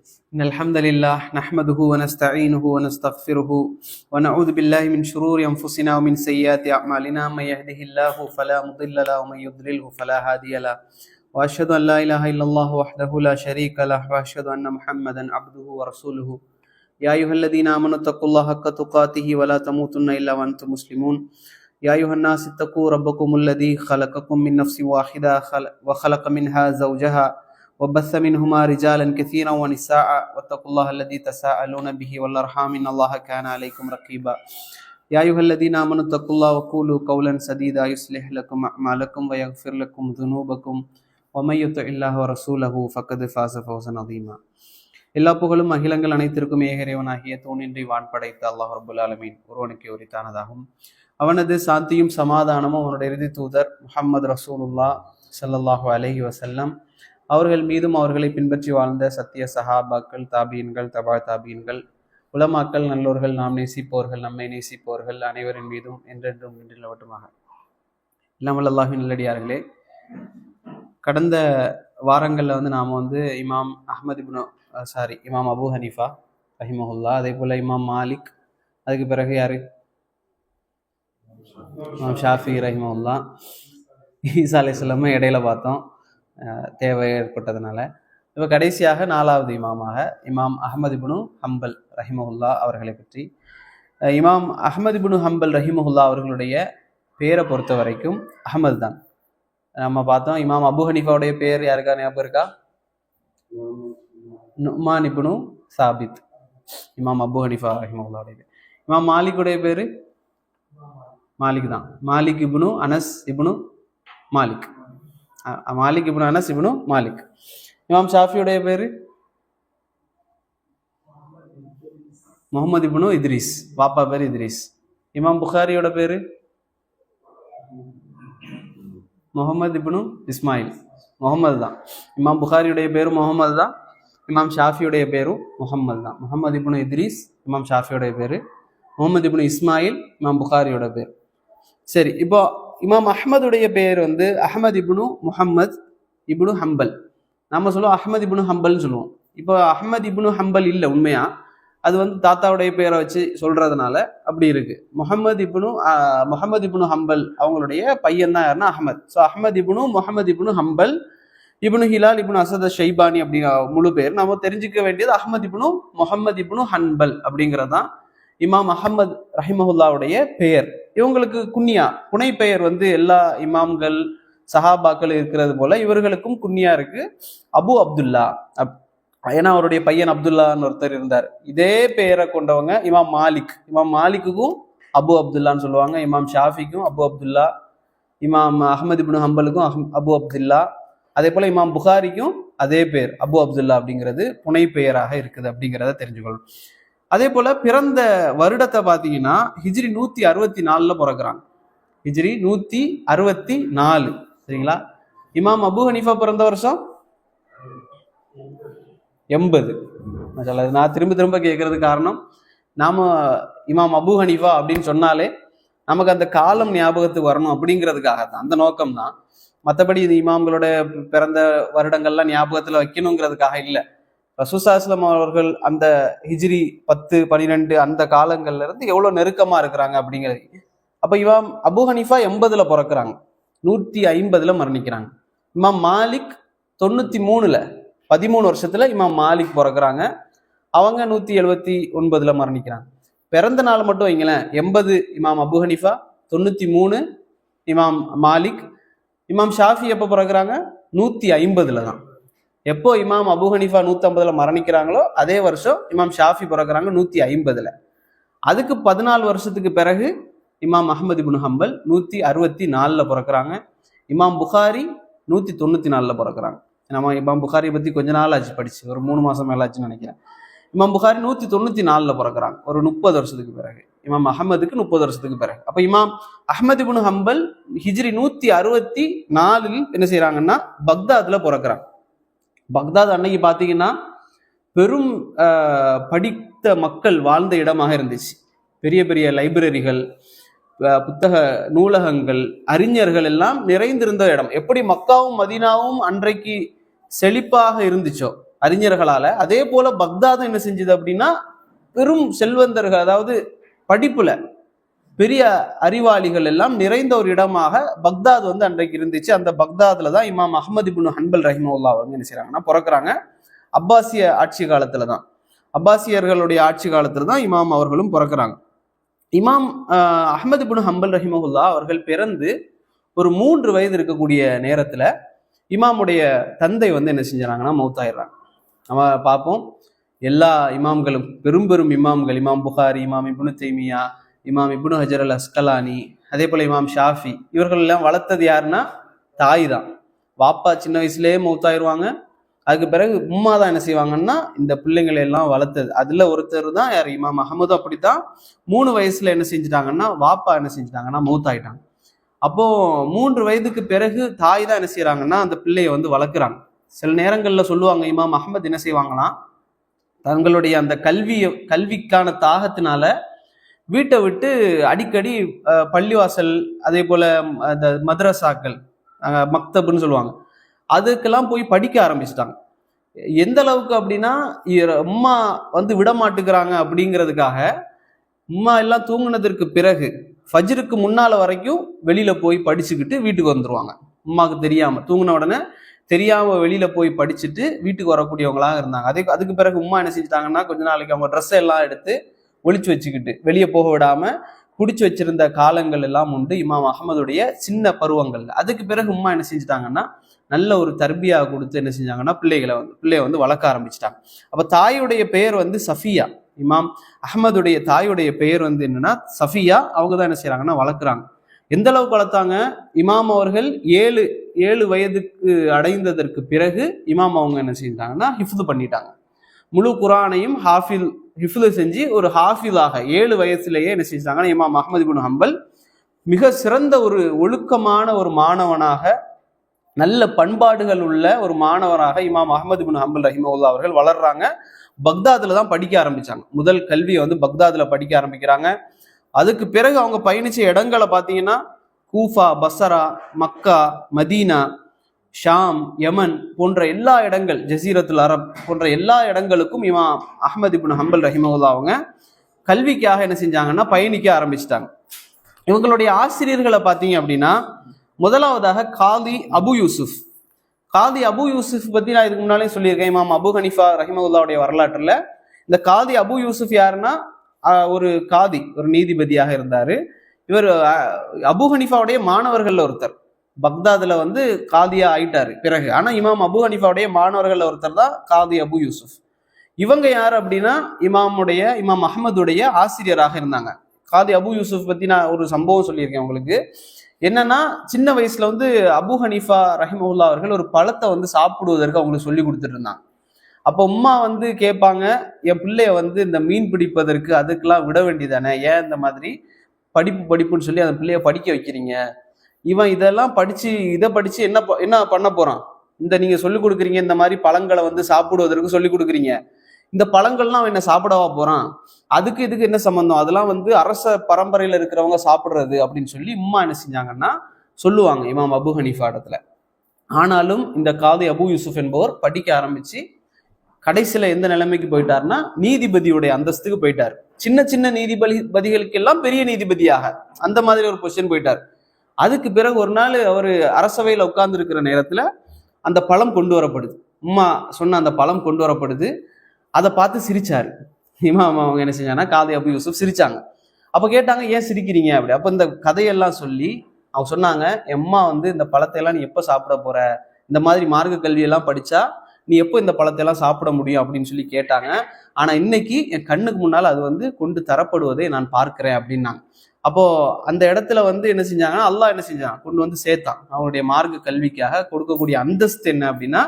إن الحمد لله نحمده ونستعينه ونستغفره ونعوذ بالله من شرور أنفسنا ومن سيئات أعمالنا من يهده الله فلا مضل له ومن يضلله فلا هادي له وأشهد أن لا إله إلا الله وحده لا شريك له وأشهد أن محمدا عبده ورسوله يا أيها الذين آمنوا اتقوا الله حق تقاته ولا تموتن إلا وأنتم مسلمون يا أيها الناس اتقوا ربكم الذي خلقكم من نفس واحدة وخلق منها زوجها وبث منهما رجالا كثيرا ونساء واتقوا الله الذي تساءلون به والأرحام إن الله كان عليكم رقيبا يا أيها الذين آمنوا اتقوا الله وقولوا قولا سديدا يصلح لكم أعمالكم ويغفر لكم ذنوبكم ومن يطع الله ورسوله فقد فاز فوزا عظيما. எல்லா புகழும் அகிலங்கள் அனைத்திற்கும் ஏகரைவனாகிய தூணின்றி வான் படைத்த அல்லாஹ் ரப்புல் ஆலமீன் ஒருவனுக்கு உரித்தானதாகும். அவனது சாந்தியும் சமாதானமும் அவனுடைய இறுதி தூதர் முஹம்மது ரசூலுல்லாஹ் ஸல்லல்லாஹு அலைஹி வஸல்லம் அவர்கள் மீதும் அவர்களை பின்பற்றி வாழ்ந்த சத்திய சஹாபாக்கள், தாபீன்கள், தபா தாபீன்கள், உலமாக்கள், நல்லோர்கள், நாம் நேசிப்போர்கள், நம்மை நேசிப்போர்கள் அனைவரின் மீதும் என்றென்றும் நிலவட்டுமாக. இல்லாமல் அல்லாஹ்வின் நல்லடியார்களே, கடந்த வாரங்களில் நாம் இமாம் இமாம் அபு ஹனீஃபா ரஹிமஹுல்லா, அதே போல் இமாம் மாலிக், அதுக்கு பிறகு யார், இமாம் ஷாஃபி ரஹிமஹுல்லா, ஈசா அலைஹிஸ்ஸலாம் இடையில பார்த்தோம், தேவை ஏற்பட்டதுனால. இப்போ கடைசியாக 4வது இமாமாக இமாம் அஹ்மது இப்னு ஹம்பல் ரஹிமஹுல்லா அவர்களை பற்றி. இமாம் அஹ்மது இப்னு ஹம்பல் ரஹிமஹுல்லா அவர்களுடைய பேரை பொறுத்த வரைக்கும் அஹ்மது தான். நம்ம பார்த்தோம். இமாம் அபு ஹனீஃபாவுடைய பேர் யாருக்கா ஞாபகம் இருக்கா? நுமான் இப்னு சாபித். இமாம் அபு ஹனீஃபா ரஹிமஹுல்லாவுடைய பேர். இமாம் மாலிக்குடைய பேர் மாலிக் தான். மாலிக் இப்னு அனஸ் இப்னு மாலிக். மாலிக் இப்னு அனஸ் இப்னு மாலிக். இமாம் ஷாஃபியுடைய பேரு முகமது இப்னு இத்ரீஸ், பாப்பா பேர் இத்ரீஸ். இமாம் புகாரியோட பேரு முகமது இப்னு இஸ்மாயில், முகமது தான். இமாம் புகாரியுடைய பேரும் முகமது தான், இமாம் ஷாஃபியுடைய பேரும் முகமது தான். முகமது இப்னு இத்ரீஸ் இமாம் ஷாஃபியோடைய பேரு, முகமது இப்னு இஸ்மாயில் இமாம் புகாரியோட பேர். சரி, இப்போ இமாம் அஹ்மதுடைய பேர் அஹ்மது இப்னு முஹம்மத் இப்னு ஹம்பல். நம்ம சொல்லுவோம் அஹ்மது இப்னு ஹம்பல்னு சொல்லுவோம். இப்போ அஹ்மது இப்னு ஹம்பல் இல்லை, உண்மையா அது தாத்தாவுடைய பேரை வச்சு சொல்றதுனால அப்படி இருக்கு. முகமது இப்னு ஹம்பல் அவங்களுடைய பையன் தான் யாருன்னா அஹ்மத். ஸோ அஹ்மது இப்னு முஹம்மது இப்னு ஹம்பல் இப்னு ஹிலால் இப்னு அசத் ஷைபானி அப்படிங்கிற முழு பேர். நம்ம தெரிஞ்சுக்க வேண்டியது அஹ்மது இப்னு முஹம்மது இப்னு ஹன்பல் அப்படிங்கிறதான் இமாம் அஹ்மத் ரஹிமஹுல்லாவுடைய பெயர். இவங்களுக்கு குன்னியா, புனை பெயர் எல்லா இமாம்கள் சஹாபாக்கள் இருக்கிறது போல இவர்களுக்கும் குன்னியா இருக்கு, அபு அப்துல்லா. ஏன்னா அவருடைய பையன் அப்துல்லான்னு ஒருத்தர் இருந்தார். இதே பெயரை கொண்டவங்க இமாம் மாலிக். இமாம் மாலிக்குக்கும் அபு அப்துல்லான்னு சொல்லுவாங்க, இமாம் ஷாஃபிக்கும் அபு அப்துல்லா, இமாம் அஹ்மது இப்னு ஹம்பலுக்கும் அபு அப்துல்லா, அதே போல இமாம் புகாரிக்கும் அதே பேர் அபு அப்துல்லா அப்படிங்கிறது புனை பெயராக இருக்குது அப்படிங்கிறத தெரிஞ்சுக்கணும். அதே போல பிறந்த வருடத்தை பார்த்தீங்கன்னா ஹிஜ்ரி 164 பிறக்கிறாங்க. ஹிஜ்ரி 164, சரிங்களா? இமாம் அபு ஹனீஃபா பிறந்த வருஷம் 80. நான் திரும்ப கேட்கறது காரணம், நாம இமாம் அபு ஹனீஃபா அப்படின்னு சொன்னாலே நமக்கு அந்த காலம் ஞாபகத்துக்கு வரணும் அப்படிங்கிறதுக்காக தான், அந்த நோக்கம் தான். மற்றபடி இது இமாம்களோட பிறந்த வருடங்கள்லாம் ஞாபகத்துல வைக்கணுங்கிறதுக்காக இல்லை. ரசூலுல்லாஹி ஸல்லல்லாஹு அலைஹி வஸல்லம் அவர்கள் அந்த ஹிஜ்ரி 10, 12 அந்த காலங்கள்ல இருந்து எவ்வளவு நெருக்கமா இருக்கிறாங்க அப்படிங்கிறது. அப்ப இமாம் அபு ஹனீஃபா 80ல பிறக்கிறாங்க, 150ல மரணிக்கிறாங்க. இமாம் மாலிக் 93ல 13 வருஷத்துல இமாம் மாலிக் பிறக்கிறாங்க. அவங்க 179ல மரணிக்கிறாங்க. பிறந்த நாள் மட்டும் வைங்களேன், 80 இமாம் அபு ஹனீஃபா, 93 இமாம் மாலிக். இமாம் ஷாஃபி எப்போ பிறக்கிறாங்க? 150ல தான். எப்போ இமாம் அபு ஹனீஃபா 150ல மரணிக்கிறாங்களோ அதே வருஷம் இமாம் ஷாஃபி பிறக்கிறாங்க 150ல. அதுக்கு 14 வருஷத்துக்கு பிறகு இமாம் அஹ்மது இப்னு ஹம்பல் 164ல பிறக்கிறாங்க. இமாம் புகாரி 194ல பிறக்கிறாங்க. நம்ம இமாம் புகாரியை பத்தி கொஞ்ச நாள் ஆச்சு படிச்சு, ஒரு 3 மாசம் மேலாச்சுன்னு நினைக்கிறேன். இமாம் புகாரி 194ல பிறக்கிறாங்க, ஒரு 30 வருஷத்துக்கு பிறகு. இமாம் அஹ்மதுக்கு 30 வருஷத்துக்கு பிறகு. அப்ப இமாம் அஹ்மது இப்னு ஹம்பல் ஹிஜ்ரி 164 என்ன செய்யறாங்கன்னா பக்தாத்ல பிறக்கிறாங்க. பக்தாத் அன்னைக்கு பார்த்தீங்கன்னா பெரும் படித்த மக்கள் வாழ்ந்த இடமாக இருந்துச்சு. பெரிய பெரிய லைப்ரரிகள், புத்தக நூலகங்கள், அறிஞர்கள் எல்லாம் நிறைந்திருந்த இடம். எப்படி மக்காவும் மதீனாவும் அன்றைக்கு செழிப்பாக இருந்துச்சோ அறிஞர்களால. அதே போல பக்தாதும் என்ன செஞ்சது அப்படின்னா பெரும் செல்வந்தர்கள், அதாவது படிப்புல பெரிய அறிவாளிகள் எல்லாம் நிறைந்த ஒரு இடமாக பக்தாத் வந்து அன்றைக்கு இருந்துச்சு. அந்த பக்தாதுல தான் இமாம் அஹ்மது இப்னு ஹன்பல் ரஹிமஹுல்லா வந்து என்ன செய்யறாங்கன்னா பிறக்கிறாங்க. அப்பாசிய ஆட்சி காலத்துல தான், அப்பாசியர்களுடைய ஆட்சி காலத்துல தான் இமாம் அவர்களும் பிறக்கிறாங்க. இமாம் அஹ்மது இப்னு ஹம்பல் ரஹிமஹுல்லா அவர்கள் பிறந்து ஒரு 3 வயது இருக்கக்கூடிய நேரத்துல இமாமுடைய தந்தை வந்து என்ன செஞ்சாங்கன்னா மௌத்தாயிடுறாங்க. நம்ம பார்ப்போம், எல்லா இமாம்களும் பெரும் பெரும் இமாம்கள், இமாம் புகாரி, இமாம் இப்னு தைமியா, இமாம் இப்னு ஹஜர் அல் அஸ்கலானி, அதே போல இமாம் ஷாஃபி, இவர்கள் எல்லாம் வளர்த்தது யாருன்னா தாய் தான். வாப்பா சின்ன வயசுலேயே மௌத்தாயிருவாங்க. அதுக்கு பிறகு உம்மா தான் என்ன செய்வாங்கன்னா இந்த பிள்ளைங்களை எல்லாம் வளர்த்தது. அதுல ஒருத்தர் தான் யார், இமாம் அஹமது. அப்படித்தான் 3 வயசுல என்ன செஞ்சுட்டாங்கன்னா வாப்பா என்ன செஞ்சுட்டாங்கன்னா மௌத்தாயிட்டாங்க. அப்போ 3 வயதுக்கு பிறகு தாய் தான் என்ன செய்யறாங்கன்னா அந்த பிள்ளையை வந்து வளர்க்குறாங்க. சில நேரங்கள்ல சொல்லுவாங்க, இமாம் அஹமது என்ன செய்வாங்கன்னா தங்களுடைய அந்த கல்விக்கான தாகத்தினால வீட்டை விட்டு அடிக்கடி பள்ளிவாசல், அதே போல அந்த மദ്രസാக்கள், மக்தப்னு சொல்லுவாங்க, அதுக்கெல்லாம் போய் படிக்க ஆரம்பிச்சிட்டாங்க. எந்த அளவுக்கு அப்படின்னா உம்மா வந்து விட மாட்டுக்கிறாங்க அப்படிங்கிறதுக்காக உம்மா எல்லாம் தூங்குனதற்கு பிறகு ஃபஜ்ருக்கு முன்னால வரைக்கும் வெளியில போய் படிச்சுக்கிட்டு வீட்டுக்கு வந்துருவாங்க. உம்மாவுக்கு தெரியாம, தூங்கின உடனே தெரியாம வெளியில போய் படிச்சுட்டு வீட்டுக்கு வரக்கூடியவங்களாக இருந்தாங்க. அதுக்கு பிறகு உம்மா என்ன செஞ்சுட்டாங்கன்னா கொஞ்ச நாளைக்கு அவங்க ட்ரெஸ் எல்லாம் எடுத்து ஒளிச்சு வச்சுக்கிட்டு வெளியே போக விடாம பிடிச்சி வச்சிருந்த காலங்கள் எல்லாம் உண்டு இமாம் அஹமதுடைய சின்ன பருவங்கள்ல. அதுக்கு பிறகு உம்மா என்ன செஞ்சுட்டாங்கன்னா நல்ல ஒரு தர்பியா கொடுத்து என்ன செஞ்சாங்கன்னா பிள்ளைய வந்து வளர்க்க ஆரம்பிச்சிட்டாங்க. அப்ப தாயுடைய பெயர் வந்து சஃபியா. இமாம் அஹமதுடைய தாயுடைய பெயர் வந்து என்னன்னா சஃபியா. அவங்க தான் என்ன செய்யறாங்கன்னா வளர்க்குறாங்க. எந்த அளவுக்கு வளர்த்தாங்க, இமாம் அவர்கள் 7 வயதுக்கு அடைந்ததற்கு பிறகு இமாம் அவங்க என்ன செஞ்சாங்கன்னா ஹிஃப்து பண்ணிட்டாங்க. முழு குரானையும் ஹிஃப்து செஞ்சு ஒரு ஹாஃபிலாக 7 வயசுலேயே என்ன செஞ்சாங்கன்னா இமாம் அஹ்மது இப்னு ஹம்பல் மிக சிறந்த ஒரு ஒழுக்கமான ஒரு மாணவனாக, நல்ல பண்பாடுகள் உள்ள ஒரு மாணவராக இமாம் அஹ்மது இப்னு ஹம்பல் ரஹிமஹுல்லா அவர்கள் வளர்றாங்க. பக்தாதுல தான் படிக்க ஆரம்பிச்சாங்க. முதல் கல்வியை வந்து பக்தாதுல படிக்க ஆரம்பிக்கிறாங்க. அதுக்கு பிறகு அவங்க பயணிச்ச இடங்களை பார்த்தீங்கன்னா கூஃபா, பசரா, மக்கா, மதீனா, ஷாம், யமன் போன்ற எல்லா இடங்கள், ஜசீரத்துல் அரப் போன்ற எல்லா இடங்களுக்கும் இமாம் அஹ்மது இப்னு ஹம்பல் ரஹிமஹுல்லா அவங்க கல்விக்காக என்ன செஞ்சாங்கன்னா பயணிக்க ஆரம்பிச்சிட்டாங்க. இவங்களுடைய ஆசிரியர்களை பார்த்தீங்க அப்படின்னா முதலாவதாக காதி அபு யூசுப். காதி அபு யூசுப் பத்தி நான் இதுக்கு முன்னாலே சொல்லியிருக்கேன். இமாம் அபு ஹனிஃபா ரஹிமஹுல்லாவுடைய வரலாற்றுல இந்த காதி அபு யூசுப் யாருன்னா ஒரு காதி, ஒரு நீதிபதியாக இருந்தாரு. இவர் அபு ஹனிஃபாவுடைய மாணவர்கள்ல ஒருத்தர். பக்தாதுல வந்து காதியா ஆயிட்டாரு பிறகு. ஆனா இமாம் அபு ஹனிஃபாவுடைய மாணவர்கள்ல ஒருத்தர் தான் காதி அபு யூசுப். இவங்க யார் அப்படின்னா இமாம் அஹ்மதுடைய ஆசிரியராக இருந்தாங்க. காதி அபு யூசுப் பத்தி நான் ஒரு சம்பவம் சொல்லியிருக்கேன் உங்களுக்கு. என்னன்னா சின்ன வயசுல வந்து அபு ஹனீஃபா ரஹிமஹுல்லா அவர்கள் ஒரு பழத்தை வந்து சாப்பிடுவதற்கு அவங்களுக்கு சொல்லி கொடுத்துட்டு இருந்தாங்க. அப்போ உம்மா வந்து கேட்பாங்க, என் பிள்ளைய வந்து இந்த மீன் பிடிப்பதற்கு அதுக்கெல்லாம் விட வேண்டியதானே, ஏன் இந்த மாதிரி படிப்புன்னு சொல்லி அந்த பிள்ளைய படிக்க வைக்கிறீங்க, இவன் இதெல்லாம் இதை படிச்சு என்ன பண்ண போறான், இந்த நீங்க சொல்லிக் கொடுக்குறீங்க இந்த மாதிரி பழங்களை வந்து சாப்பிடுவதற்கு சொல்லி கொடுக்குறீங்க, இந்த பழங்கள்லாம் அவன் என்ன சாப்பிடவா போறான், இதுக்கு என்ன சம்பந்தம், அதெல்லாம் வந்து அரச பரம்பரையில இருக்கிறவங்க சாப்பிடுறது அப்படின்னு சொல்லி உம்மா என்ன செஞ்சாங்கன்னா சொல்லுவாங்க இமாம் அபு ஹனீஃபா இடத்துல. ஆனாலும் இந்த காதி அபு யூசுப் என்பவர் படிக்க ஆரம்பிச்சு கடைசியில எந்த நிலைமைக்கு போயிட்டாருன்னா நீதிபதியுடைய அந்தஸ்துக்கு போயிட்டார். சின்ன சின்ன நீதிபதிகளுக்கெல்லாம் பெரிய நீதிபதியாக அந்த மாதிரி ஒரு பொசிஷன் போயிட்டார். அதுக்கு பிறகு ஒரு நாள் அவர் அரசவையில உட்கார்ந்து இருக்கிற நேரத்துல அந்த பழம் கொண்டு வரப்படுது. உம்மா சொன்ன அந்த பழம் கொண்டு வரப்படுது. அதை பார்த்து சிரிச்சாரு இமாம். அவங்க என்ன செஞ்சாங்கன்னா காதி அபு யூசுப் சிரிச்சாங்க. அப்ப கேட்டாங்க, ஏன் சிரிக்கிறீங்க அப்படி. அப்ப இந்த கதையெல்லாம் சொல்லி அவங்க சொன்னாங்க, எம்மா வந்து இந்த பழத்தை எல்லாம் நீ எப்ப சாப்பிட போற, இந்த மாதிரி மார்க்க கல்வியெல்லாம் படிச்சா நீ எப்போ இந்த பழத்தை எல்லாம் சாப்பிட முடியும் அப்படின்னு சொல்லி கேட்டாங்க. ஆனா இன்னைக்கு என் கண்ணுக்கு முன்னால் அது வந்து கொண்டு தரப்படுவதை நான் பார்க்கிறேன் அப்படின்னாங்க. அப்போ அந்த இடத்துல வந்து என்ன செஞ்சாங்கன்னா அல்லாஹ் என்ன செஞ்சான், கொண்டு வந்து சேர்த்தான். அவனுடைய மார்க்க கல்விக்காக கொடுக்கக்கூடிய அந்தஸ்து என்ன அப்படின்னா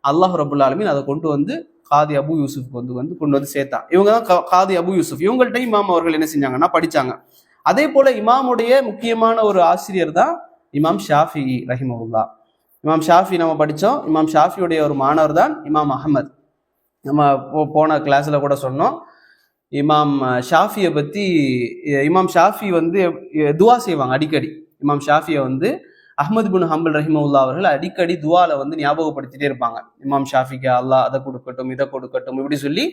அல்லாஹ் ரபுல் ஆலமீன் அதை கொண்டு வந்து காதி அபு யூசுஃப்க்கு கொண்டு வந்து சேர்த்தான். இவங்க தான் காதி அபு யூசுப். இவங்கள்ட்ட இமாம் அவர்கள் என்ன செஞ்சாங்கன்னா படிச்சாங்க. அதே போல இமாமுடைய முக்கியமான ஒரு ஆசிரியர் தான் இமாம் ஷாஃபி ரஹிமஹுல்லா. இமாம் ஷாஃபி நம்ம படித்தோம். இமாம் ஷாஃபியுடைய ஒரு மாணவர் தான் இமாம் அஹமத். நம்ம போன கிளாஸ்ல கூட சொன்னோம். இமாம் ஷாஃபியை பத்தி இமாம் ஷாஃபி வந்து துவா செய்வாங்க அடிக்கடி. இமாம் ஷாஃபியை வந்து அஹ்மது பின் ஹம்பல் ரஹிமவுல்லா அவர்கள் அடிக்கடி துவால வந்து ஞாபகப்படுத்திட்டே இருப்பாங்க. இமாம் ஷாஃபிக்கு அல்லாஹ் அதை கொடுக்கட்டும் இதை கொடுக்கட்டும் இப்படி சொல்லி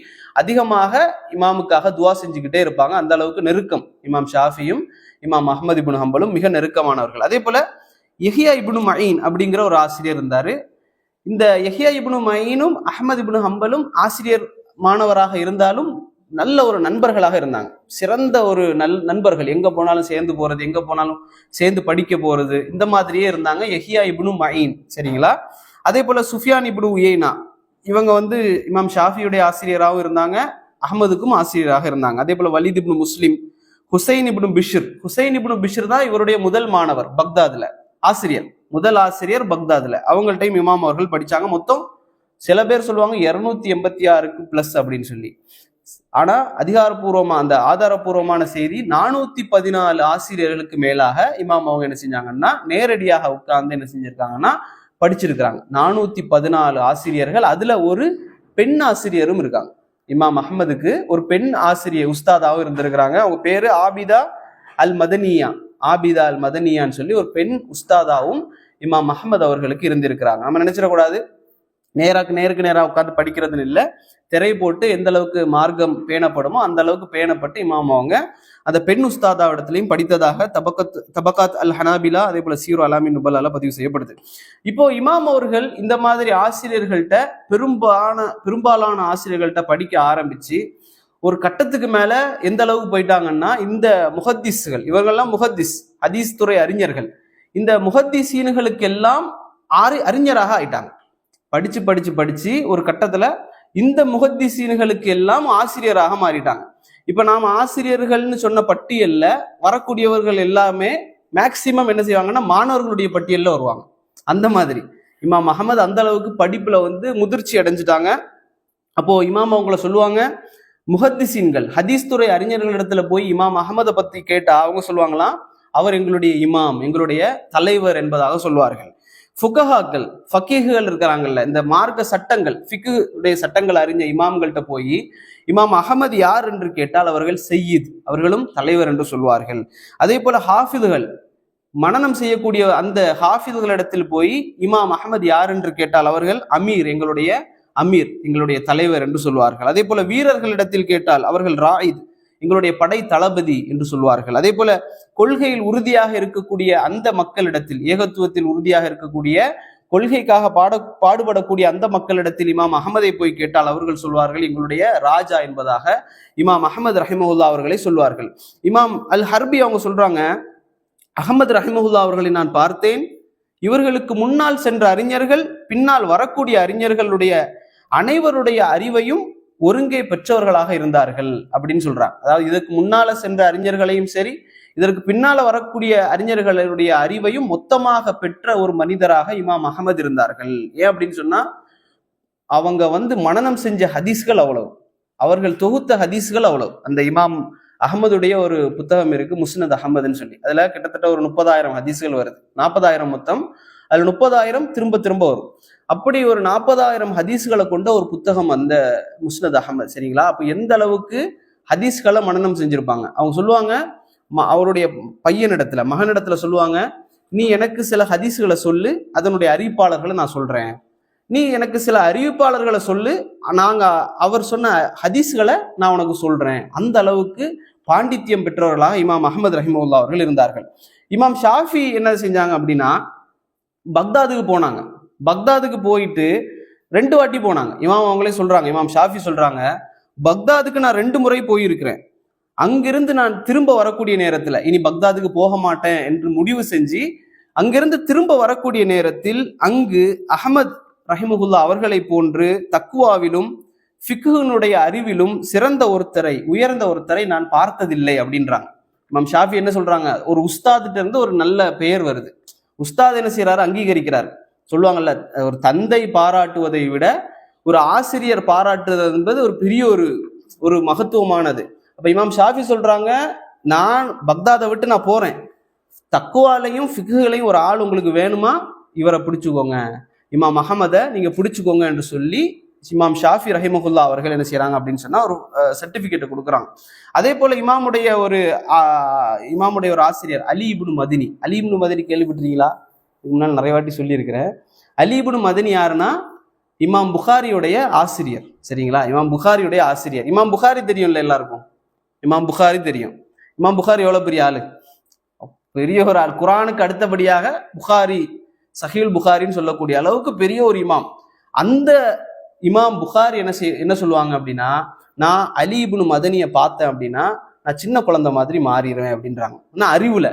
அதிகமாக இமாமுக்காக துவா செஞ்சுக்கிட்டே இருப்பாங்க. அந்த அளவுக்கு நெருக்கம் இமாம் ஷாஃபியும் இமாம் அஹ்மது பின் ஹம்பலும் மிக நெருக்கமானவர்கள். அதே போல யஹ்யா இப்னு மயீன் அப்படிங்கிற ஒரு ஆசிரியர் இருந்தாரு. இந்த யஹ்யா இப்னு மயீனும் அஹ்மது இப்னு ஹம்பலும் ஆசிரியர் மாணவராக இருந்தாலும் நல்ல ஒரு நண்பர்களாக இருந்தாங்க. சிறந்த ஒரு நண்பர்கள், எங்க போனாலும் சேர்ந்து போறது, எங்க போனாலும் சேர்ந்து படிக்க போறது, இந்த மாதிரியே இருந்தாங்க யஹ்யா இப்னு மயீன். சரிங்களா? அதே போல சுஃபியான் இப்னு உயைனா, இவங்க வந்து இமாம் ஷாஃபியுடைய ஆசிரியராகவும் இருந்தாங்க, அஹ்மதுக்கும் ஆசிரியராக இருந்தாங்க. அதே போல வலீத் இப்னு முஸ்லிம், ஹுசைன் இப்னு பிஷ்ர் தான் இவருடைய முதல் மாணவர் பக்தாதுல, ஆசிரியர், முதல் ஆசிரியர் பக்தாதுல. அவங்கள்ட்டையும் இமாம் அவர்கள் படிச்சாங்க. மொத்தம் சில பேர் சொல்லுவாங்க 286க்கு பிளஸ் அப்படின்னு சொல்லி. ஆனா அதிகாரப்பூர்வமா அந்த ஆதாரப்பூர்வமான செய்தி 414 ஆசிரியர்களுக்கு மேலாக இமாம் அவங்க என்ன செஞ்சாங்கன்னா நேரடியாக உட்கார்ந்து என்ன செஞ்சிருக்காங்கன்னா படிச்சிருக்கிறாங்க. 414 ஆசிரியர்கள், அதுல ஒரு பெண் ஆசிரியரும் இருக்காங்க. இமாம் அஹ்மதுக்கு ஒரு பெண் ஆசிரியர் உஸ்தாதாவும் இருந்திருக்கிறாங்க. அவங்க பேரு ஆபிதா அல் மதனியான்னு சொல்லி ஒரு பெண் உஸ்தாதாவும் இமாம் அஹ்மது அவர்களுக்கு இருந்திருக்கிறாங்க. நம்ம நினைச்சிடக்கூடாது நேருக்கு நேராக உட்காந்து படிக்கிறதுன்னு இல்லை, திரை போட்டு எந்த அளவுக்கு மார்க்கம் பேணப்படுமோ அந்த அளவுக்கு பேணப்பட்டு இமாம் அவங்க அந்த பெண் உஸ்தாதாவிடத்திலையும் படித்ததாக தபகாத் அல் ஹனாபிலா அதே போல சீரு அலாமின் நுபலால பதிவு செய்யப்படுது. இப்போ இமாம் அவர்கள் இந்த மாதிரி ஆசிரியர்கள்ட்ட பெரும்பாலான ஆசிரியர்கள்ட்ட படிக்க ஆரம்பிச்சு ஒரு கட்டத்துக்கு மேல எந்த அளவுக்கு போயிட்டாங்கன்னா, இந்த முஹத்திஸ்கள், இவர்கள்லாம் ஹதீஸ் துறை அறிஞர்கள், இந்த முஹத்திசீன்களுக்கெல்லாம் அறிஞராக ஆயிட்டாங்க. படிச்சு ஒரு கட்டத்துல இந்த முஹத்திசீன்களுக்கு எல்லாம் ஆசிரியராக மாறிட்டாங்க. இப்ப நாம ஆசிரியர்கள்னு சொன்ன பட்டியல்ல வரக்கூடியவர்கள் எல்லாமே மேக்சிமம் என்ன செய்வாங்கன்னா மாணவர்களுடைய பட்டியல்ல வருவாங்க. அந்த மாதிரி இமாம் அஹ்மது அந்த அளவுக்கு படிப்புல வந்து முதிர்ச்சி அடைஞ்சிட்டாங்க. அப்போ இமாம் அவங்கள சொல்லுவாங்க, முஹத்திசீன்கள் ஹதீஸ் துறை அறிஞர்களிடத்துல போய் இமாம் அஹ்மதை பத்தி கேட்டா அவங்க சொல்லுவாங்களாம், அவர் எங்களுடைய இமாம், எங்களுடைய தலைவர் என்பதாக சொல்வார்கள். ஃபுகஹாக்கள், ஃபக்கீஹுகள் இருக்கிறாங்கல்ல, இந்த மார்க்க சட்டங்கள், ஃபிக்குடைய சட்டங்கள் அறிஞ்ச இமாம்கள்ட்ட போய் இமாம் அஹ்மது யார் என்று கேட்டால் அவர்கள் சையீத், அவர்களும் தலைவர் என்று சொல்வார்கள். அதே போல ஹாஃபிதுகள், மனனம் செய்யக்கூடிய அந்த ஹாஃபிதுகளிடத்தில் போய் இமாம் அஹ்மது யார் என்று கேட்டால் அவர்கள் எங்களுடைய தலைவர் என்று சொல்வார்கள். அதே போல வீரர்களிடத்தில் கேட்டால் அவர்கள் ராயித், எங்களுடைய படை தளபதி என்று சொல்வார்கள். அதே போல கொள்கையில் உறுதியாக இருக்கக்கூடிய அந்த மக்களிடத்தில், ஏகத்துவத்தில் உறுதியாக இருக்கக்கூடிய, கொள்கைக்காக பாடுபடக்கூடிய அந்த மக்களிடத்தில் இமாம் அஹ்மதை போய் கேட்டால் அவர்கள் சொல்வார்கள் எங்களுடைய ராஜா என்பதாக இமாம் அஹ்மது ரஹிமஹுல்லா அவர்களை சொல்வார்கள். இமாம் அல் ஹர்பி அவங்க சொல்றாங்க, அஹ்மது ரஹிமஹுல்லா அவர்களை நான் பார்த்தேன், இவர்களுக்கு முன்னால் சென்ற அறிஞர்கள் பின்னால் வரக்கூடிய அறிஞர்களுடைய அனைவருடைய அறிவையும் ஒருங்கே பெற்றவர்களாக இருந்தார்கள் அப்படின்னு சொல்றாங்க. அதாவது இதற்கு முன்னால சென்ற அறிஞர்களையும் சரி, இதற்கு பின்னால வரக்கூடிய அறிஞர்களுடைய அறிவையும் மொத்தமாக பெற்ற ஒரு மனிதராக இமாம் அஹ்மது இருந்தார்கள். ஏன் அப்படின்னு சொன்னா, அவங்க வந்து மனனம் செஞ்ச ஹதீஸ்கள் அவ்வளவு, அவர்கள் தொகுத்த ஹதீஸ்கள் அவ்வளவு. அந்த இமாம் அஹ்மதுடைய ஒரு புத்தகம் இருக்கு, முஸ்னத் அஹ்மதுன்னு சொல்லி, அதுல கிட்டத்தட்ட ஒரு 30,000 ஹதீஸ்கள் வருது. 40,000 மொத்தம், அதுல 30,000 திரும்ப வரும். அப்படி ஒரு 40,000 ஹதீஸ்களை கொண்ட ஒரு புத்தகம் அந்த முஸ்னத் அஹ்மத். சரிங்களா? அப்ப எந்த அளவுக்கு ஹதீஸ்களை மனனம் செஞ்சிருப்பாங்க. அவங்க சொல்லுவாங்க, அவருடைய மகனிடத்துல சொல்லுவாங்க, நீ எனக்கு சில ஹதீஸ்களை சொல்லு, அதனுடைய அறிவிப்பாளர்களை நான் சொல்றேன், நீ எனக்கு சில அறிவிப்பாளர்களை சொல்லு, அவர் சொன்ன ஹதீஸ்களை நான் உனக்கு சொல்றேன். அந்த அளவுக்கு பாண்டித்யம் பெற்றவர்களாக இமாம் அஹ்மது ரஹிமஹுல்லா அவர்கள் இருந்தார்கள். இமாம் ஷாஃபி என்ன செஞ்சாங்க அப்படின்னா, பக்தாதுக்கு போனாங்க. பக்தாதுக்கு போயிட்டு 2 வாட்டி போனாங்க. இமாம் அவங்களே சொல்றாங்க, இமாம் ஷாஃபி சொல்றாங்க, பக்தாதுக்கு நான் 2 முறை போயிருக்கிறேன். அங்கிருந்து நான் திரும்ப வரக்கூடிய நேரத்துல இனி பக்தாதுக்கு போக மாட்டேன் என்று முடிவு செஞ்சு அங்கிருந்து திரும்ப வரக்கூடிய நேரத்தில் அங்கு அஹ்மத் ரஹிமஹுல்லா அவர்களை போன்று தக்குவாவிலும் ஃபிக்ஹுனுடைய அறிவிலும் உயர்ந்த ஒருத்தரை நான் பார்த்ததில்லை அப்படின்றாங்க. இமாம் ஷாஃபி என்ன சொல்றாங்க, ஒரு உஸ்தாதுட்ட இருந்து ஒரு நல்ல பெயர் வருது, உஸ்தாத் என்ன செய்யறாரு, அங்கீகரிக்கிறார். சொல்லுவாங்கல்ல, ஒரு தந்தை பாராட்டுவதை விட ஒரு ஆசிரியர் பாராட்டுவது என்பது ஒரு பெரிய ஒரு மகத்துவமானது. அப்ப இமாம் ஷாஃபி சொல்றாங்க, நான் பக்தாதை விட்டு நான் போறேன், தக்குவாலையும் ஃபிக்ஹுகளையும் ஒரு ஆள் உங்களுக்கு வேணுமா, இவரை பிடிச்சுக்கோங்க, இமாம் அஹ்மதை நீங்க பிடிச்சுக்கோங்க என்று சொல்லி இமாம் ஷாஃபி ரஹிமஹுல்லா அவர்கள் என்ன செய்யறாங்க அப்படின்னு சொன்னா ஒரு சர்டிபிகேட் கொடுக்குறாங்க. அதே போல இமாமுடைய ஒரு ஆசிரியர் அலி இப்னு மதினி கேள்விப்பட்டிருக்கீங்களா? முன்னால் நிறைய வாட்டி சொல்லியிருக்கிறேன். அலி இப்னு மதனி யாருன்னா இமாம் புகாரியுடைய ஆசிரியர். சரிங்களா? இமாம் புகாரியுடைய ஆசிரியர். இமாம் புகாரி தெரியும்ல எல்லாருக்கும்? இமாம் புகாரி தெரியும். இமாம் புகாரி எவ்வளவு பெரிய ஆளு, பெரிய ஒரு ஆள். குரானுக்கு அடுத்தபடியாக புகாரி, சஹீல் புகாரின்னு சொல்லக்கூடிய அளவுக்கு பெரிய ஒரு இமாம். அந்த இமாம் புகாரி என்ன சொல்லுவாங்க அப்படின்னா, நான் அலி இப்னு மதனியை பார்த்தேன் அப்படின்னா நான் சின்ன குழந்தை மாதிரி மாறிடுவேன் அப்படின்றாங்க. நான் அறிவுல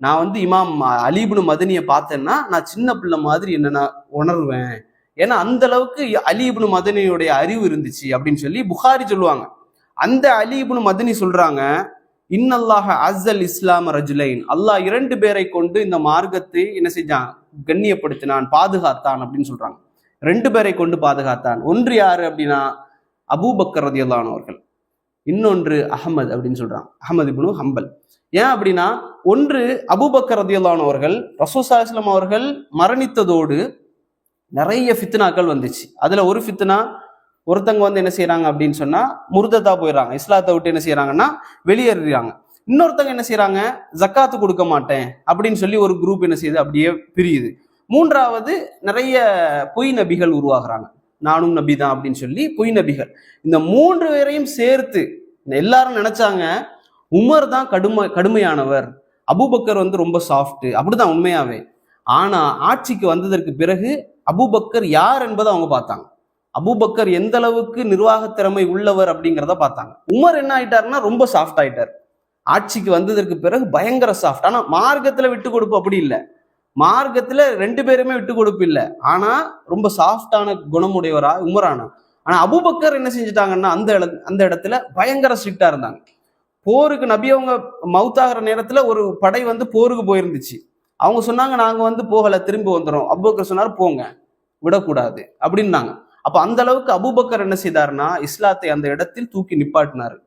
நான் இமாம் அலி இப்னு மதனியை பார்த்தேன்னா நான் சின்ன பிள்ளை மாதிரி என்ன நான் உணர்வேன். ஏன்னா அந்த அளவுக்கு அலி இப்னு மதனியுடைய அறிவு இருந்துச்சு அப்படின்னு சொல்லி புகாரி சொல்லுவாங்க. அந்த அலி இப்னு மதனி சொல்றாங்க, இன்னல்லாஹ அஸ்ஸல் இஸ்லாம் ரஜுலைன், அல்லாஹ் 2 பேரை கொண்டு இந்த மார்க்கத்தை என்ன செஞ்சான், கண்ணியப்படுத்தினான், பாதுகாத்தான் அப்படின்னு சொல்றாங்க. 2 பேரை கொண்டு பாதுகாத்தான். ஒன்று யாரு அப்படின்னா அபூபக்கர் ரலியல்லாஹு அன்ஹு அவர்கள், இன்னொன்று அஹமது அப்படின்னு சொல்றாங்க, அஹமது இப்னு ஹம்பல். ஏன் அப்படின்னா, ஒன்று அபூபக்கர் ரலியல்லாஹு அன்ஹு அவர்கள் ரசூல் ஸல்லல்லாஹு அலைஹி வஸல்லம் அவர்கள் மரணித்ததோடு நிறைய ஃபித்னாக்கள் வந்துச்சு. அதுல ஒரு ஃபித்னா, ஒருத்தங்க என்ன செய்யறாங்க அப்படின்னு சொன்னா முர்ததா போயிடறாங்க, இஸ்லாத்தை விட்டு என்ன செய்யறாங்கன்னா வெளியேறாங்க. இன்னொருத்தங்க என்ன செய்யறாங்க, ஜக்காத்து கொடுக்க மாட்டேன் அப்படின்னு சொல்லி ஒரு குரூப் என்ன செய்யுது, அப்படியே பிரியுது. மூன்றாவது நிறைய பொய் நபிகள் உருவாகிறாங்க, நானும் நபி தான் அப்படின்னு சொல்லி பொய் நபிகள். இந்த 3 பேரையும் சேர்த்து எல்லாரும் நினைச்சாங்க உமர் தான் கடுமையானவர், அபூபக்கர் ரொம்ப சாஃப்ட், அப்படிதான் உண்மையாவே. ஆனா ஆட்சிக்கு வந்ததற்கு பிறகு அபூபக்கர் யார் என்பதை அவங்க பார்த்தாங்க. அபூபக்கர் எந்த அளவுக்கு நிர்வாக திறமை உள்ளவர் அப்படிங்கிறத பார்த்தாங்க. உமர் என்ன ஆயிட்டாருன்னா ரொம்ப சாஃப்ட் ஆயிட்டார். ஆட்சிக்கு வந்ததற்கு பிறகு பயங்கர சாஃப்ட். ஆனா மார்க்கத்துல விட்டு கொடுப்பு அப்படி இல்லை, மார்க்கத்துல 2 பேருமே விட்டு கொடுப்பு இல்லை. ஆனா ரொம்ப சாஃப்டான குணமுடையவரா உமரானா. ஆனா அபூபக்கர் என்ன செஞ்சுட்டாங்கன்னா அந்த இடத்துல பயங்கர ஸ்ட்ரிக்டா இருந்தாங்க. போருக்கு நபி அவங்க மவுத்தாகிற நேரத்துல ஒரு படை போருக்கு போயிருந்துச்சு. அவங்க சொன்னாங்க நாங்க போகல, திரும்பி வந்துடும். அபூபக்கர் சொன்னார் போங்க, விடக்கூடாது அப்படின்னாங்க. அப்ப அந்த அளவுக்கு அபூபக்கர் என்ன செய்தார்னா இஸ்லாத்தை அந்த இடத்தில் தூக்கி நிப்பாட்டினார்.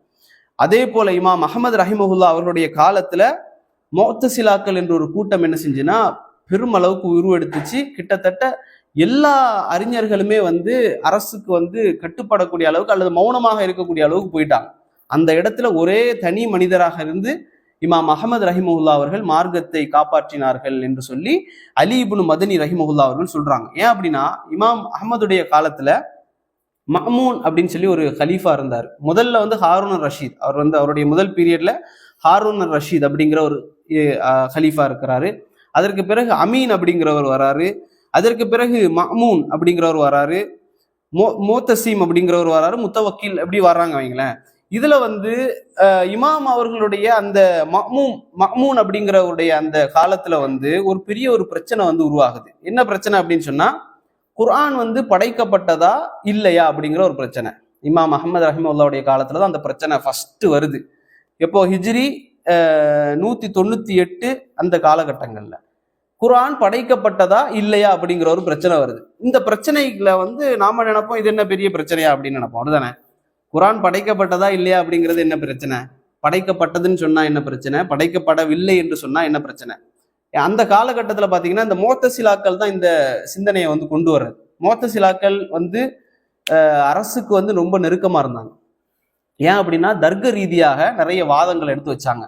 அதே போல இமாம் அஹமது ரஹிமஹுல்லா அவர்களுடைய காலத்துல முஅ்தஸிலாக்கள் என்ற ஒரு கூட்டம் என்ன செஞ்சுன்னா பெரும் அளவுக்கு உருவெடுத்துச்சு. கிட்டத்தட்ட எல்லா அறிஞர்களுமே அரசுக்கு கட்டுப்படக்கூடிய அளவுக்கு அல்லது மௌனமாக இருக்கக்கூடிய அளவுக்கு போயிட்டாங்க. அந்த இடத்துல ஒரே தனி மனிதராக இருந்து இமாம் அஹமது ரஹிமஹுல்லா அவர்கள் மார்க்கத்தை காப்பாற்றினார்கள் என்று சொல்லி அலி இப்னு மதனி ரஹிமஹுல்லா அவர்கள் சொல்றாங்க. ஏன் அப்படின்னா, இமாம் அஹமதுடைய காலத்துல மஅமூன் அப்படின்னு சொல்லி ஒரு கலீஃபா இருந்தார். முதல்ல ஹாரூன் ரஷீத் அவர் அவருடைய முதல் பீரியட்ல ஹாரூன் ரஷீத் அப்படிங்கிற ஒரு கலீஃபா இருக்கிறாரு. அதற்கு பிறகு அமீன் அப்படிங்கிறவர் வராரு. அதற்கு பிறகு மஅமூன் அப்படிங்கிறவர் வராரு. மோத்தசீம் அப்படிங்கிறவர் வராரு. முத்தவக்கீல் எப்படி வர்றாங்க வைங்களேன். இதுல இமாம் அவர்களுடைய அந்த மஅமூன் அப்படிங்கிறவருடைய அந்த காலத்துல ஒரு பெரிய ஒரு பிரச்சனை உருவாகுது. என்ன பிரச்சனை அப்படின்னு சொன்னா, குர்ஆன் படைக்கப்பட்டதா இல்லையா அப்படிங்கிற ஒரு பிரச்சனை. இமாம் அஹமது ரஹிமஹுல்லாவுடைய காலத்துலதான் அந்த பிரச்சனை ஃபர்ஸ்ட் வருது. எப்போ ஹிஜ்ரி 198 அந்த காலகட்டங்கள்ல குர்ஆன் படைக்கப்பட்டதா இல்லையா அப்படிங்கிற ஒரு பிரச்சனை வருது. இந்த பிரச்சனைகளை நாம நினைப்போம் இது என்ன பெரிய பிரச்சனையா அப்படின்னு நினைப்போம், அதுதானே? குர்ஆன் படைக்கப்பட்டதா இல்லையா அப்படிங்கிறது என்ன பிரச்சனை? படைக்கப்பட்டதுன்னு சொன்னா என்ன பிரச்சனை? படைக்கப்படவில்லை என்று சொன்னா என்ன பிரச்சனை? அந்த காலகட்டத்துல பாத்தீங்கன்னா இந்த முஅ்தஸிலாக்கள் தான் இந்த சிந்தனையை கொண்டு வர்றது. முஅ்தஸிலாக்கள் அரசுக்கு ரொம்ப நெருக்கமா இருந்தாங்க. ஏன் அப்படின்னா தர்க்க ரீதியாக நிறைய வாதங்கள் எடுத்து வச்சாங்க.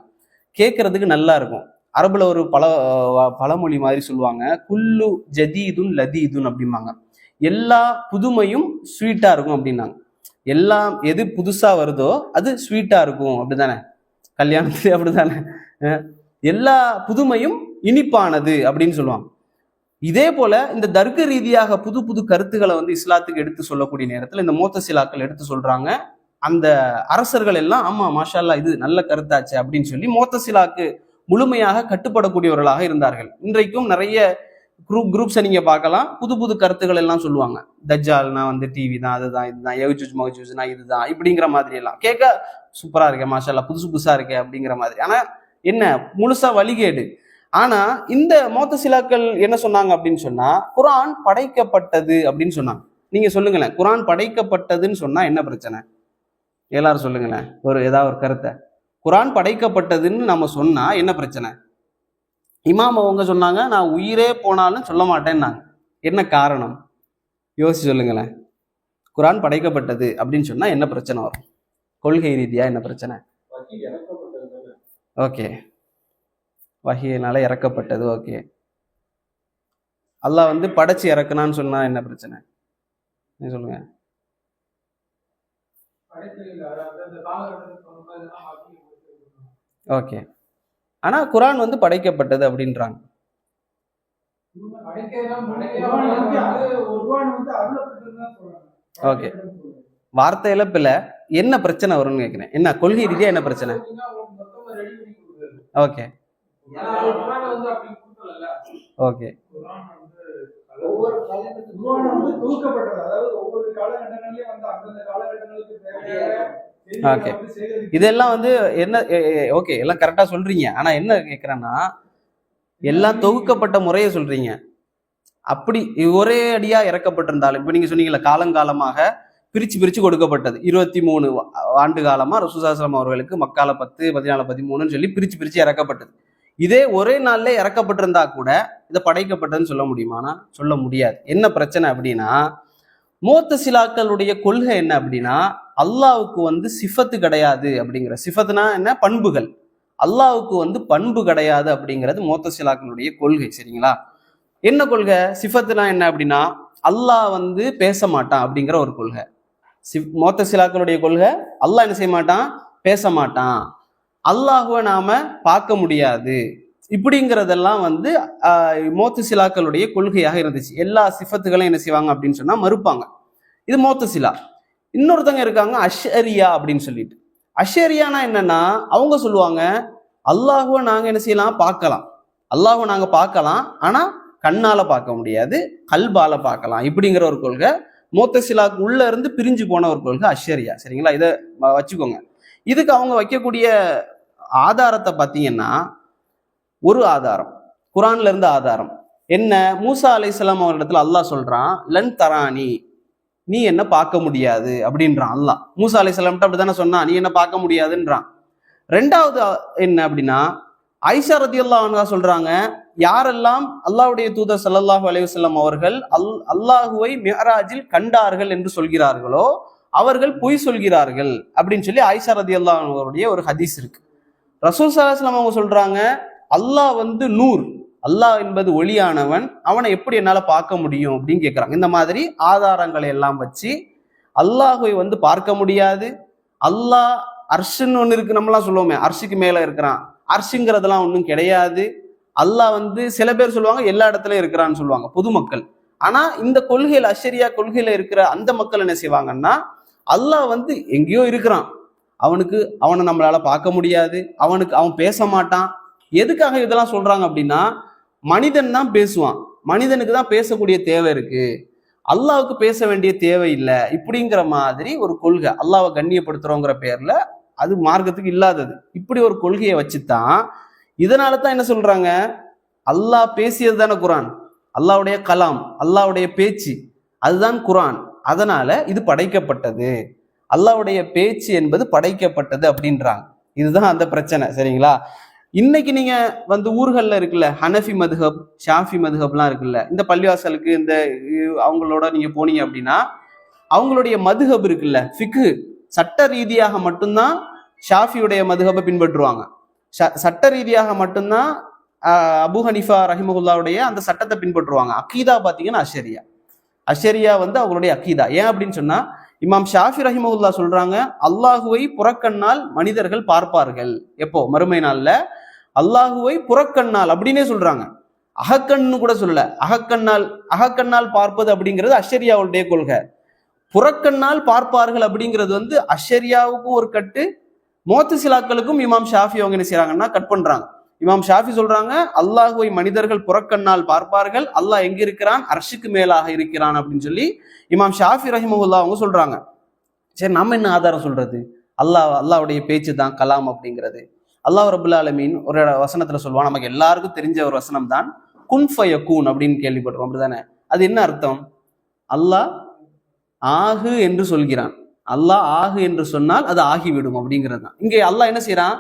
கேட்கறதுக்கு நல்லா இருக்கும். அரபுல ஒரு பழமொழி மாதிரி சொல்லுவாங்க, குல்லு ஜதீதுன் லதீதுன் அப்படிம்பாங்க. எல்லா புதுமையும் ஸ்வீட்டா இருக்கும் அப்படின்னாங்க. எல்லாம் எது புதுசா வருதோ அது ஸ்வீட்டா இருக்கும், அப்படித்தானே? கல்யாணத்துல அப்படித்தானே? எல்லா புதுமையும் இனிப்பானது அப்படின்னு சொல்லுவாங்க. இதே போல இந்த தர்க்க ரீதியாக புது புது கருத்துக்களை இஸ்லாத்துக்கு எடுத்து சொல்லக்கூடிய நேரத்துல இந்த முஅ்தஸிலாக்கள் எடுத்து சொல்றாங்க. அந்த அரசர்கள் எல்லாம் ஆமா மாஷா அல்லாஹ் இது நல்ல கருத்தாச்சு அப்படின்னு சொல்லி முஅ்தஸிலாக்கு முழுமையாக கட்டுப்படக்கூடியவர்களாக இருந்தார்கள். இன்றைக்கும் நிறைய குரூப்ஸை நீங்க பார்க்கலாம், புது புது கருத்துக்கள் எல்லாம் சொல்லுவாங்க. தஜ்ஜால்னா டிவி தான், அதுதான், இதுதான், யஜூஜ் மஜூஜ்னா இதுதான், இப்படிங்கிற மாதிரி எல்லாம் கேட்க சூப்பரா இருக்கே மாஷா அல்லாஹ், புதுசு புதுசா இருக்கே அப்படிங்கிற மாதிரி. ஆனா என்ன, முழுசா வழிகேடு. ஆனா இந்த முஅ்தஸிலாக்கள் என்ன சொன்னாங்க அப்படின்னு சொன்னா, குர்ஆன் படைக்கப்பட்டது அப்படின்னு சொன்னாங்க. நீங்க சொல்லுங்களேன், குர்ஆன் படைக்கப்பட்டதுன்னு சொன்னா என்ன பிரச்சனை? எல்லாரும் சொல்லுங்களேன் ஏதாவது ஒரு கருத்தை. குர்ஆன் படைக்கப்பட்டதுன்னு நம்ம சொன்னா என்ன பிரச்சனை? இமாம் அவங்க சொன்னாங்க நான் உயிரே போனாலும் சொல்ல மாட்டேன்னாங்க. என்ன காரணம் யோசிச்சு சொல்லுங்களேன். குர்ஆன் படைக்கப்பட்டது அப்படின்னு சொன்னா என்ன பிரச்சனை வரும்? கொள்கை ரீதியா என்ன பிரச்சனை? ஓகே, வஹீனால இறக்கப்பட்டது. ஓகே, அல்லாஹ் வந்து படைச்சு இறக்குனான்னு சொன்னா என்ன பிரச்சனை? நீ சொல்லுங்க. ஓகே, ஆனா குரான் வந்து படைக்கப்பட்டது அப்படின்றாங்க. ஓகே, வார்த்தையில பில என்ன பிரச்சனை வரும்னு கேட்கிறேன். என்ன கொள்கை ரீதியா என்ன பிரச்சனை? ஓகே ஓகே ஒவ்வொரு ஓகே, இதெல்லாம் வந்து என்ன ஓகே எல்லாம் கரெக்டா சொல்றீங்க. ஆனா என்ன கேட்கிறேன்னா, எல்லாம் தொகுக்கப்பட்ட முறையை சொல்றீங்க. அப்படி ஒரே அடியா இறக்கப்பட்டிருந்தாலும், இப்ப நீங்க சொன்னீங்கல்ல காலங்காலமாக பிரிச்சு பிரிச்சு கொடுக்கப்பட்டது 23 ஆண்டு காலமா ரசூலுல்லாஹி ஸல்லல்லாஹு அலைஹி வஸல்லம் அவர்களுக்கு மக்கால 10, 14, 13 சொல்லி பிரிச்சு பிரிச்சு இறக்கப்பட்டது. இதே ஒரே நாள்ல இறக்கப்பட்டிருந்தா கூட இதை படைக்கப்பட்டதுன்னு சொல்ல முடியுமானா சொல்ல முடியாது. என்ன பிரச்சனை அப்படின்னா, முஅத்தஸிலாக்களுடைய கொள்கை என்ன அப்படின்னா, அல்லாஹ்வுக்கு வந்து சிஃபத்து கிடையாது அப்படிங்கிற, சிஃபத்துனா என்ன, பண்புகள், அல்லாஹ்வுக்கு வந்து பண்பு கிடையாது அப்படிங்கிறது முஅத்தஸிலாக்களுடைய கொள்கை. சரிங்களா? என்ன கொள்கை? சிஃபத்துனா என்ன அப்படின்னா, அல்லாஹ் வந்து பேச மாட்டான் அப்படிங்கிற ஒரு கொள்கை. முஅத்தஸிலாக்களுடைய கொள்கை, அல்லாஹ் என்ன செய்ய மாட்டான், பேச மாட்டான், அல்லாஹுவை நாம பார்க்க முடியாது, இப்படிங்கிறதெல்லாம் வந்து முஅத்தஸிலாக்களுடைய கொள்கையாக இருந்துச்சு. எல்லா சிஃபத்துகளையும் என்ன செய்வாங்க அப்படின்னு சொன்னா மறுப்பாங்க. இது முஅத்தஸிலா. இன்னொருத்தங்க இருக்காங்க அஷ்அரியா அப்படின்னு சொல்லிட்டு. அஷ்அரியானா என்னன்னா, அவங்க சொல்லுவாங்க அல்லாஹுவை நாங்க என்ன செய்யலாம், பார்க்கலாம், அல்லாஹுவை நாங்க பார்க்கலாம், ஆனா கண்ணால பார்க்க முடியாது, கல்பால பார்க்கலாம், இப்படிங்கிற ஒரு கொள்கை. முஅத்தஸிலாக்கு உள்ள இருந்து பிரிஞ்சு போன ஒரு கொள்கை அஷ்அரியா. சரிங்களா? இதை வச்சுக்கோங்க. இதுக்கு அவங்க வைக்கக்கூடிய ஆதாரத்தை பார்த்தீங்கன்னா, ஒரு ஆதாரம் குரான்ல இருந்து ஆதாரம் என்ன, மூசா அலைஹிஸ்ஸலாம் அவர்களிடத்துல அல்லாஹ் சொல்றான், லன் தரானி, நீ என்ன பார்க்க முடியாது அப்படின்றான் அல்லாஹ். மூசா அலைஹிஸ்ஸலாம்ட்ட அப்படித்தானே சொன்னா, நீ என்ன பார்க்க முடியாதுன்றான். ரெண்டாவது என்ன அப்படின்னா, ஆயிஷா ரலியல்லாஹு அன்ஹா சொல்றாங்க, யாரெல்லாம் அல்லாஹ்வுடைய தூதர் ஸல்லல்லாஹு அலைஹி வஸல்லம் அவர்கள் அல்லாஹுவை மிஅராஜில் கண்டார்கள் என்று சொல்கிறார்களோ அவர்கள் பொய் சொல்கிறார்கள் அப்படின்னு சொல்லி ஆயிஷா ரலியல்லாஹு அன்ஹாவுடைய ஒரு ஹதீஸ் இருக்கு. ரசூல் ஸல்லல்லாஹு அலைஹி வஸல்லம் அவங்க சொல்றாங்க, அல்லாஹ் வந்து நூர், அல்லாஹ் என்பது ஒளியானவன், அவனை எப்படி என்னால பார்க்க முடியும் அப்படின்னு கேட்கிறாங்க. இந்த மாதிரி ஆதாரங்களை எல்லாம் வச்சு அல்லாஹுவை வந்து பார்க்க முடியாது, அல்லாஹ் அர்ஷுன்னு ஒண்ணு இருக்கு, நம்மளாம் சொல்லுவோமே அர்ஷுக்கு மேல இருக்கிறான், அர்ஷுங்கிறதெல்லாம் ஒன்றும் கிடையாது, அல்லாஹ் வந்து சில பேர் சொல்லுவாங்க எல்லா இடத்துலயும் இருக்கிறான்னு சொல்லுவாங்க பொதுமக்கள். ஆனா இந்த கொள்கையில அஷ்அரியா கொள்கையில இருக்கிற அந்த மக்கள் என்ன செய்வாங்கன்னா, அல்லாஹ் வந்து எங்கேயோ இருக்கிறான், அவனை நம்மளால பார்க்க முடியாது, அவன் பேச மாட்டான். எதுக்காக இதெல்லாம் சொல்றாங்க அப்படின்னா, மனிதன் தான் பேசுவான், மனிதனுக்கு தான் பேசக்கூடிய தேவை இருக்கு, அல்லாஹ்வுக்கு பேச வேண்டிய தேவை இல்லை, இப்படிங்கிற மாதிரி ஒரு கொள்கை. அல்லாஹ்வை கண்ணியப்படுத்துறோங்கிற பேர்ல அது மார்க்கத்துக்கு இல்லாதது. இப்படி ஒரு கொள்கையை வச்சுதான், இதனால தான் என்ன சொல்றாங்க, அல்லாஹ் பேசியது தானே குரான், அல்லாஹ்வுடைய கலாம், அல்லாஹ்வுடைய பேச்சு, அதுதான் குரான், அதனால இது படைக்கப்பட்டது, அல்லாஹ்வுடைய பேச்சு என்பது படைக்கப்பட்டது அப்படின்றாங்க. இதுதான் அந்த பிரச்சனை. சரிங்களா? இன்னைக்கு நீங்க வந்து ஊர்கள்ல இருக்குல்ல, ஹனஃபி மதுஹப், ஷாஃபி மதுஹப்லாம் இருக்குல்ல, இந்த பள்ளிவாசலுக்கு இந்த அவங்களோட நீங்க போனீங்க அப்படின்னா, அவங்களுடைய மதுஹப் இருக்குல்ல, ஃபிக்ஹ், சட்ட ரீதியாக மட்டும்தான் ஷாஃபியுடைய மதுஹபை பின்பற்றுவாங்க, சட்ட ரீதியாக மட்டும்தான் அபு ஹனீஃபா ரஹிமஹுல்லாவுடைய அந்த சட்டத்தை பின்பற்றுவாங்க. அக்கீதா பாத்தீங்கன்னா அஷ்அரியா வந்து அவங்களுடைய அக்கீதா. ஏன் அப்படின்னு சொன்னா, இமாம் ஷாஃபி ரஹிமஹுல்லா சொல்றாங்க, அல்லாஹுவை புறக்கண்ணால் மனிதர்கள் பார்ப்பார்கள், எப்போ, மறுமை நாள்ல அல்லாஹுவை புறக்கண்ணால் அப்படின்னே சொல்றாங்க, அகக்கண்ணு கூட சொல்லல, அகக்கண்ணால் பார்ப்பது அப்படிங்கிறது அஷ்அரியாவுடைய கொள்கை. புறக்கண்ணால் பார்ப்பார்கள் அப்படிங்கிறது வந்து அஷ்அரியாவுக்கும் ஒரு கட்டு, முஅத்தஸிலாக்களுக்கும் இமாம் ஷாஃபி அவங்க என்ன செய்யறாங்கன்னா கட் பண்றாங்க. இமாம் ஷாஃபி சொல்றாங்க, அல்லாஹுவை மனிதர்கள் புறக்கண்ணால் பார்ப்பார்கள், அல்லாஹ் எங்க இருக்கிறான், அர்ஷுக்கு மேலாக இருக்கிறான் அப்படின்னு சொல்லி இமாம் ஷாஃபி ரஹிமஹுல்லா அவங்க சொல்றாங்க. சரி, நம்ம என்ன ஆதாரம் சொல்றது, அல்லாஹ்வுடைய பேச்சு தான் கலாம் அப்படிங்கிறது. அல்லாஹ் ரப்புல் ஆலமீன் ஒரு வசனத்துல சொல்லுவான், நமக்கு எல்லாருக்கும் தெரிஞ்ச ஒரு வசனம் தான் குன் ஃபயகூன் அப்படின்னு கேள்விப்பட்டிருக்கோம், அப்படிதானே? அது என்ன அர்த்தம்? அல்லாஹ் ஆகு என்று சொல்கிறான், அல்லாஹ் ஆகு என்று சொன்னால் அது ஆகிவிடும் அப்படிங்கிறது தான். இங்கே அல்லாஹ் என்ன செய்யறான்,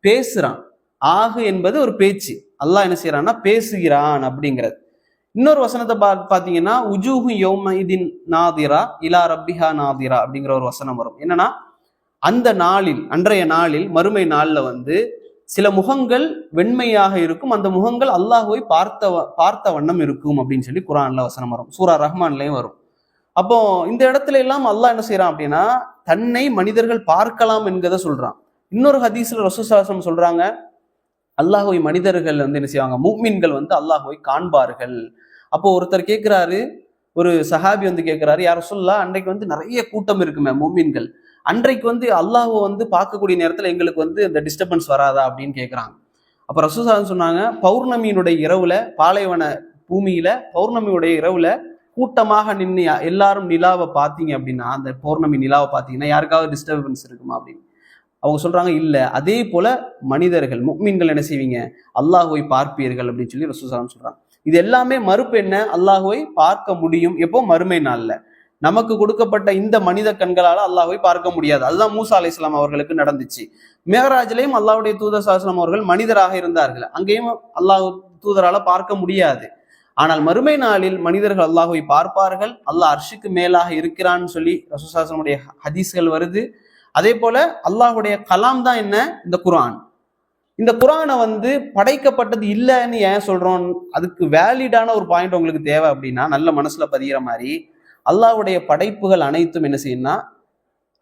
பேசுறான். ஆகு என்பது ஒரு பேச்சு, அல்லாஹ் என்ன செய்யறான்னா பேசுகிறான் அப்படிங்கிறது. இன்னொரு வசனத்தை பாத்தீங்கன்னா, உஜூஹு யௌமைதின் நாதிரா இலா ரப்பிஹா நாதிரா அப்படிங்கிற ஒரு வசனம் வரும். என்னன்னா, அந்த நாளில், அன்றைய நாளில், மறுமை நாள்ல வந்து சில முகங்கள் வெண்மையாக இருக்கும், அந்த முகங்கள் அல்லாஹ்வை பார்த்த வண்ணம் இருக்கும் அப்படின்னு சொல்லி குர்ஆன்ல வசனம் வரும், சூரா ரஹ்மான்லயும் வரும். அப்போ இந்த இடத்துல எல்லாம் அல்லாஹ் என்ன செய்யறான் அப்படின்னா தன்னை மனிதர்கள் பார்க்கலாம் என்கிறத சொல்றான். இன்னொரு ஹதீஸ்ல ரசூலுல்லாஹி ஸல்லல்லாஹு அலைஹி வஸல்லம் சொல்றாங்க, அல்லாஹ்வை மனிதர்கள் வந்து என்ன செய்வாங்க, முஃமின்கள் வந்து அல்லாஹ்வை காண்பார்கள். அப்போ ஒருத்தர் கேட்கிறாரு, ஒரு சஹாபி வந்து கேட்கிறாரு, யார் ரசூலுல்லாஹ் அன்றைக்கு வந்து நிறைய கூட்டம் இருக்குமே முஃமின்கள், அன்றைக்கு வந்து அல்லாஹ்வை வந்து பார்க்கக்கூடிய நேரத்துல எங்களுக்கு வந்து இந்த டிஸ்டர்பன்ஸ் வராதா அப்படின்னு கேட்கிறாங்க. அப்ப ரசூலுல்லாஹ் சொன்னாங்க, பௌர்ணமியினுடைய இரவுல, பாலைவன பூமியில பௌர்ணமியுடைய இரவுல கூட்டமாக நின்று எல்லாரும் நிலாவை பார்த்தீங்க அப்படின்னா, அந்த பௌர்ணமி நிலாவை பார்த்தீங்கன்னா யாருக்காவது டிஸ்டர்பன்ஸ் இருக்குமா அப்படின்னு அவங்க சொல்றாங்க, இல்ல. அதே போல மனிதர்கள் முஃமின்கள் என்ன செய்வீங்க, அல்லாஹ்வை பார்ப்பீர்கள் அப்படின்னு சொல்லி ரசூலுல்லாஹி ஸல்லல்லாஹு அலைஹி வஸல்லம் சொல்றாங்க. இது எல்லாமே மறுப்பு என்ன, அல்லாஹ்வை பார்க்க முடியும் எப்போ, மறுமை நாள்ல. நமக்கு கொடுக்கப்பட்ட இந்த மனித கண்களால அல்லாஹ்வை பார்க்க முடியாது. அதுதான் மூசா அலைஹிஸ்ஸலாம் அவர்களுக்கு நடந்துச்சு. மேராஜ்லயும் அல்லாஹ்வுடைய தூதர் ஸல்லல்லாஹு அலைஹி வஸல்லம் அவர்கள் மனிதராக இருந்தார்கள், அங்கேயும் அல்லாஹ் தூதரால பார்க்க முடியாது. ஆனால் மறுமை நாளில் மனிதர்கள் அல்லாஹ்வை பார்ப்பார்கள், அல்லாஹ் அர்ஷுக்கு மேலாக இருக்கிறான்னு சொல்லி ரசூலுல்லாஹி ஸல்லல்லாஹு அலைஹி வஸல்லம் ஹதீஸ்கள் வருது. அதே போல அல்லாஹ்வுடைய கலாம் தான் என்ன, இந்த குர்ஆன். இந்த குர்ஆனை வந்து படைக்கப்பட்டது இல்லைன்னு ஏன் சொல்றோம், அதுக்கு வேலிடான ஒரு பாயிண்ட் உங்களுக்கு தேவை அப்படின்னா, நல்ல மனசுல பதிகிற மாதிரி, அல்லாஹ்வுடைய படைப்புகள் அனைத்தும் என்ன செய்யும்னா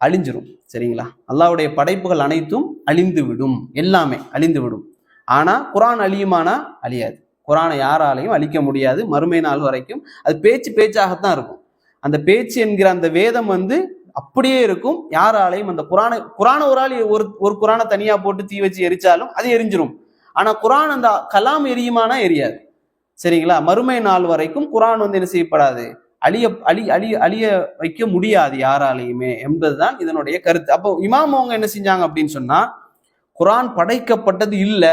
அழிஞ்சிரும். சரிங்களா, அல்லாஹ்வுடைய படைப்புகள் அனைத்தும் அழிந்து விடும், எல்லாமே அழிந்து விடும். ஆனா குர்ஆன் அழியுமானா அழியாது. குர்ஆனை யாராலையும் அழிக்க முடியாது மறுமை நாள் வரைக்கும். அது பேச்சாகத்தான் இருக்கும். அந்த பேச்சு என்கிற அந்த வேதம் வந்து அப்படியே இருக்கும். யாராலையும் அந்த குர்ஆனை ஒரு ஆள் ஒரு குர்ஆனை தனியா போட்டு தீ வச்சு எரிச்சாலும் அது எரிஞ்சிரும். ஆனா குர்ஆன் அந்த கலாம் எரியுமானா எரியாது. சரிங்களா, மறுமை நாள் வரைக்கும் குர்ஆன் வந்து என்ன செய்யப்படாது, அழிய வைக்க முடியாது யாராலையுமே என்பதுதான் இதனுடைய கருத்து. அப்போ இமாம் அவங்க என்ன செஞ்சாங்க அப்படின்னு சொன்னா, குர்ஆன் படைக்கப்பட்டது இல்ல,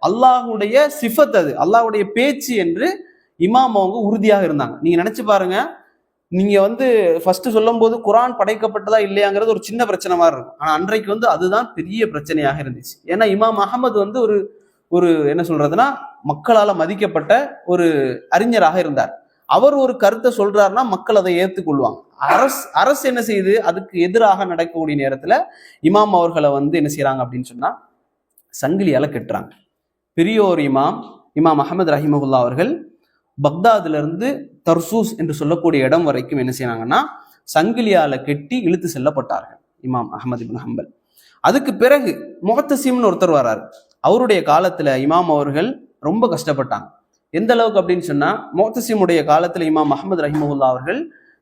அல்லாஹ்வுடைய சிஃபத், அது அல்லாஹ்வுடைய பேச்சு என்று இமாம் அவங்க உறுதியாக இருந்தாங்க. நீங்க நினைச்சு பாருங்க, நீங்க வந்து ஃபர்ஸ்ட் சொல்லும் போது குர்ஆன் படைக்கப்பட்டதா இல்லையாங்கிறது ஒரு சின்ன பிரச்சனை மாதிரி இருக்கும். ஆனா அன்றைக்கு வந்து அதுதான் பெரிய பிரச்சனையாக இருந்துச்சு. ஏன்னா இமாம் அஹமது வந்து ஒரு என்ன சொல்றதுன்னா மக்களால மதிக்கப்பட்ட ஒரு அறிஞராக இருந்தார். அவர் ஒரு கருத்தை சொல்றாருன்னா மக்கள் அதை ஏற்றுக்கொள்வாங்க. அரசு என்ன செய்யுது, அதுக்கு எதிராக நடக்கக்கூடிய நேரத்துல இமாம் அவர்களை வந்து என்ன செய்யறாங்க அப்படின்னு சொன்னா சங்கிலியால கட்டுறாங்க. பெரியோர் இமாம் அஹமது ரஹிமஹுல்லா அவர்கள் பக்தாதுல இருந்து தர்சூஸ் என்று சொல்லக்கூடிய இடம் வரைக்கும் என்ன செய்யறாங்கன்னா சங்கிலியால கெட்டி இழுத்து செல்லப்பட்டார்கள் இமாம் அஹமது இப்னு ஹம்பல். அதுக்கு பிறகு முஹத்தசிம்னு ஒருத்தர் வராரு. அவருடைய காலத்துல இமாம் அவர்கள் ரொம்ப கஷ்டப்பட்டாங்க. எந்த அளவுக்கு அப்படின்னு சொன்னா, முஹத்தசிமுடைய காலத்துல இமாம் அஹமது ரஹிமஹுல்லா அவர்கள்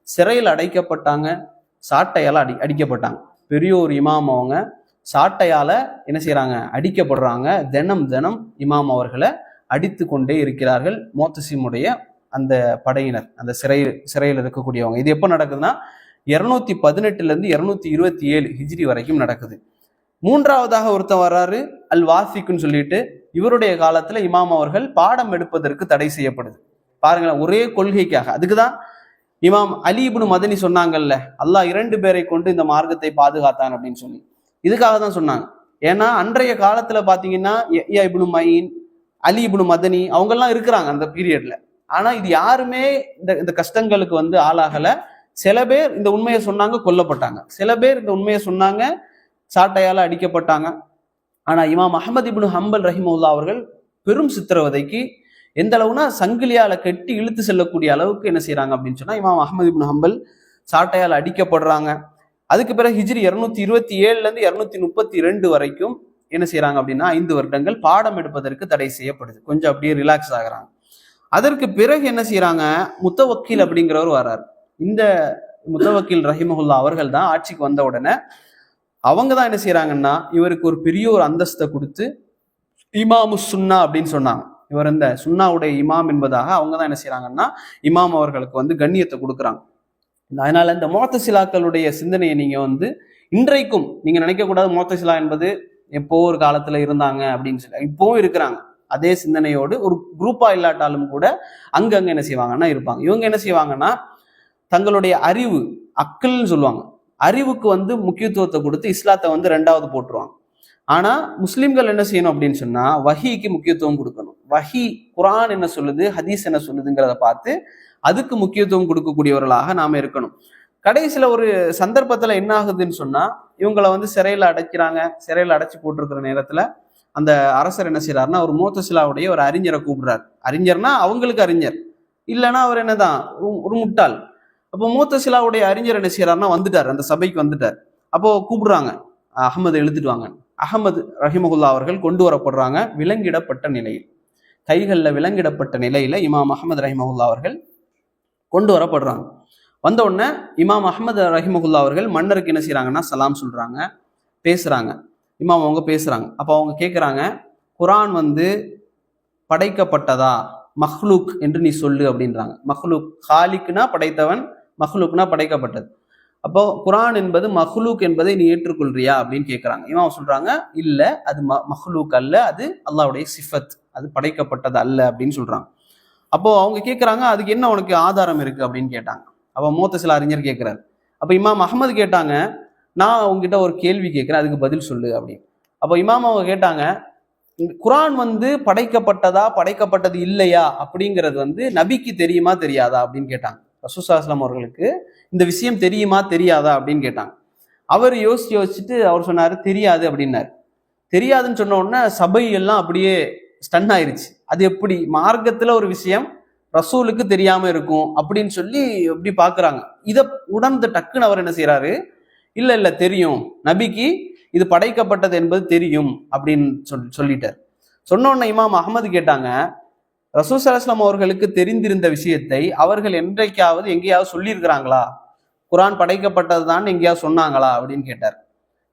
சிறையில் அடைக்கப்பட்டாங்க, சாட்டையால அடிக்கப்பட்டாங்க. பெரியோர் இமாம் அவங்க சாட்டையால என்ன செய்யறாங்க, அடிக்கப்படுறாங்க. தினம் இமாம் அவர்களை அடித்து கொண்டே இருக்கிறார்கள் முஹத்தசிமுடைய அந்த படையினர், அந்த சிறையில் இருக்கக்கூடியவங்க. இது எப்போ நடக்குதுன்னா 218 இருந்து 227 ஹிஜ்ரி வரைக்கும் நடக்குது. மூன்றாவதாக ஒருத்தன் வர்றாரு, அல் வாசிக்குன்னு சொல்லிட்டு. இவருடைய காலத்துல இமாம் அவர்கள் பாடம் எடுப்பதற்கு தடை செய்யப்படுது. பாருங்களேன், ஒரே கொள்கைக்காக. அதுக்குதான் இமாம் அலி இப்னு மதனி சொன்னாங்கல்ல, அல்லாஹ் 2 பேரை கொண்டு இந்த மார்க்கத்தை பாதுகாத்தான் அப்படின்னு சொல்லி. இதுக்காக தான் சொன்னாங்க. ஏன்னா அன்றைய காலத்துல பாத்தீங்கன்னா யஹ்யா இப்னு மயீன், அலி இப்னு மதனி அவங்கெல்லாம் இருக்கிறாங்க அந்த பீரியட்ல. ஆனா இது யாருமே இந்த கஷ்டங்களுக்கு வந்து ஆளாகல. சில பேர் இந்த உண்மையை சொன்னாங்க, கொல்லப்பட்டாங்க. சில பேர் இந்த உண்மையை சொன்னாங்க, சாட்டையால அடிக்கப்பட்டாங்க. ஆனா இமாம் அஹமது இப்னு ஹம்பல் ரஹிமஹுல்லா அவர்கள் பெரும் சித்திரவதைக்கு, எந்த அளவுனா சங்கிலியால கட்டி இழுத்து செல்லக்கூடிய அளவுக்கு என்ன செய்யறாங்க அப்படின்னு சொன்னா, இமாம் அஹமது இப்னு ஹம்பல் சாட்டையால் அடிக்கப்படுறாங்க. அதுக்கு பிறகு ஹிஜ்ரி 227 இருந்து 232 வரைக்கும் என்ன செய்யறாங்க அப்படின்னா 5 வருடங்கள் பாடம் எடுப்பதற்கு தடை செய்யப்படுது. கொஞ்சம் அப்படியே ரிலாக்ஸ் ஆகுறாங்க. அதற்கு பிறகு என்ன செய்யறாங்க, முத்தவக்கீல் அப்படிங்கிறவர் வர்றாரு. இந்த முத்தவக்கீல் ரஹிமஹுல்லா அவர்கள் தான் ஆட்சிக்கு வந்த உடனே அவங்க தான் என்ன செய்யறாங்கன்னா இவருக்கு ஒரு பெரிய ஒரு அந்தஸ்தை கொடுத்து இமாமு சுன்னா அப்படின்னு சொன்னாங்க. இவர் இந்த சுன்னாவுடைய இமாம் என்பதாக அவங்க தான் என்ன செய்யறாங்கன்னா இமாம் அவர்களுக்கு வந்து கண்ணியத்தை கொடுக்குறாங்க. அதனால இந்த முஅத்தசிலாக்களுடைய சிந்தனையை நீங்க வந்து இன்றைக்கும் நீங்க நினைக்க கூடாது, முஅத்தசிலா என்பது எப்போ ஒரு காலத்துல இருந்தாங்க அப்படின்னு சொல்லி. இப்போவும் இருக்கிறாங்க. அதே சிந்தனையோடு ஒரு குரூப்பா இல்லாட்டாலும் கூட அங்கங்க என்ன செய்வாங்கன்னா இருப்பாங்க. இவங்க என்ன செய்வாங்கன்னா தங்களுடைய அறிவு, அக்கல்னு சொல்லுவாங்க, அறிவுக்கு வந்து முக்கியத்துவத்தை கொடுத்து இஸ்லாத்தை வந்து 2வது போட்டுருவாங்க. ஆனா முஸ்லிம்கள் என்ன செய்யணும் அப்படின்னு சொன்னா வஹீக்கு முக்கியத்துவம் கொடுக்கணும். வஹீ குர்ஆன் என்ன சொல்லுது, ஹதீஸ் என்ன சொல்லுதுங்கிறத பார்த்து அதுக்கு முக்கியத்துவம் கொடுக்கக்கூடியவர்களாக நாம இருக்கணும். கடைசியில ஒரு சந்தர்ப்பத்துல என்ன ஆகுதுன்னு சொன்னா, இவங்களை வந்து சிறையில அடைக்கிறாங்க. சிறையில அடைச்சு போட்டிருக்கிற நேரத்துல அந்த அரசர் என்ன செய்யறாருன்னா ஒரு மோத்தசிலாவுடைய ஒரு அறிஞரை கூப்பிடுறாரு. அறிஞர்னா அவங்களுக்கு அறிஞர், இல்லைன்னா அவர் என்னதான் ஒரு முட்டாள். அப்போ மோத்தசிலாவுடைய அறிஞர் என்ன செய்யறாருன்னா வந்துட்டார், அந்த சபைக்கு வந்துட்டார். அப்போ கூப்பிடுறாங்க, அகமது எழுதிட்டு வாங்க. அகமது ரஹிமஹுல்லா அவர்கள் கொண்டு வரப்படுறாங்க விலங்கிடப்பட்ட நிலையில், கைகளில் விலங்கிடப்பட்ட நிலையில இமாம் அஹமது ரஹிமஹுல்லா அவர்கள் கொண்டு வரப்படுறாங்க. வந்த உடனே இமாம் அஹமது ரஹிமஹுல்லா அவர்கள் மன்னருக்கு என்ன செய்யறாங்கன்னா சலாம் சொல்றாங்க, பேசுறாங்க. இமாம் அவங்க பேசுறாங்க. அப்போ அவங்க கேட்குறாங்க, குரான் வந்து படைக்கப்பட்டதா மஹ்லூக் என்று நீ சொல்லு அப்படின்றாங்க. மஹ்லூக், ஹாலிக்னா படைத்தவன், மஹ்லூக்னா படைக்கப்பட்டது. அப்போ குரான் என்பது மஹ்லூக் என்பதை நீ ஏற்றுக்கொள்றியா அப்படின்னு கேட்குறாங்க. இமாம் சொல்றாங்க, இல்ல அது மஹ்லூக் அல்ல, அது அல்லாஹ்வுடைய சிஃபத், அது படைக்கப்பட்டது அல்ல அப்படின்னு சொல்றாங்க. அப்போ அவங்க கேட்குறாங்க, அதுக்கு என்ன உனக்கு ஆதாரம் இருக்கு அப்படின்னு கேட்டாங்க. அப்போ மூத்தசில அறிஞர் கேட்கிறாரு. அப்போ இமாம் அஹமது கேட்டாங்க, நான் உங்ககிட்ட ஒரு கேள்வி கேட்கிறேன், அதுக்கு பதில் சொல்லு அப்படின்னு. அப்போ இமாம் அவங்க கேட்டாங்க, குரான் வந்து படைக்கப்பட்டதா படைக்கப்பட்டது இல்லையா அப்படிங்கிறது வந்து நபிக்கு தெரியுமா தெரியாதா அப்படின்னு கேட்டாங்க. ரசூல் ஸல்லல்லாஹு அலைஹி வஸல்லம் அவர்களுக்கு இந்த விஷயம் தெரியுமா தெரியாதா அப்படின்னு கேட்டாங்க. அவர் யோசிச்சுட்டு அவர் சொன்னாரு, தெரியாது அப்படின்னாரு. தெரியாதுன்னு சொன்ன உடனே சபை எல்லாம் அப்படியே ஸ்டன் ஆயிருச்சு. அது எப்படி மார்க்கத்துல ஒரு விஷயம் ரசூலுக்கு தெரியாம இருக்கும் அப்படின்னு சொல்லி எப்படி பாக்குறாங்க. இதை உணர்ந்து டக்குன்னு அவர் என்ன செய்யறாரு, இல்ல இல்ல தெரியும், நபிக்கு இது படைக்கப்பட்டது என்பது தெரியும் அப்படின்னு சொல்லிட்டார். சொன்ன உடனே இமாம் அஹமது கேட்டாங்க, ரசூல் ஸல்லல்லாஹு அலைஹி வஸல்லம் அவர்களுக்கு தெரிந்திருந்த விஷயத்தை அவர்கள் என்றைக்காவது எங்கேயாவது சொல்லியிருக்கிறாங்களா, குரான் படைக்கப்பட்டது தான் எங்கேயாவது சொன்னாங்களா அப்படின்னு கேட்டார்.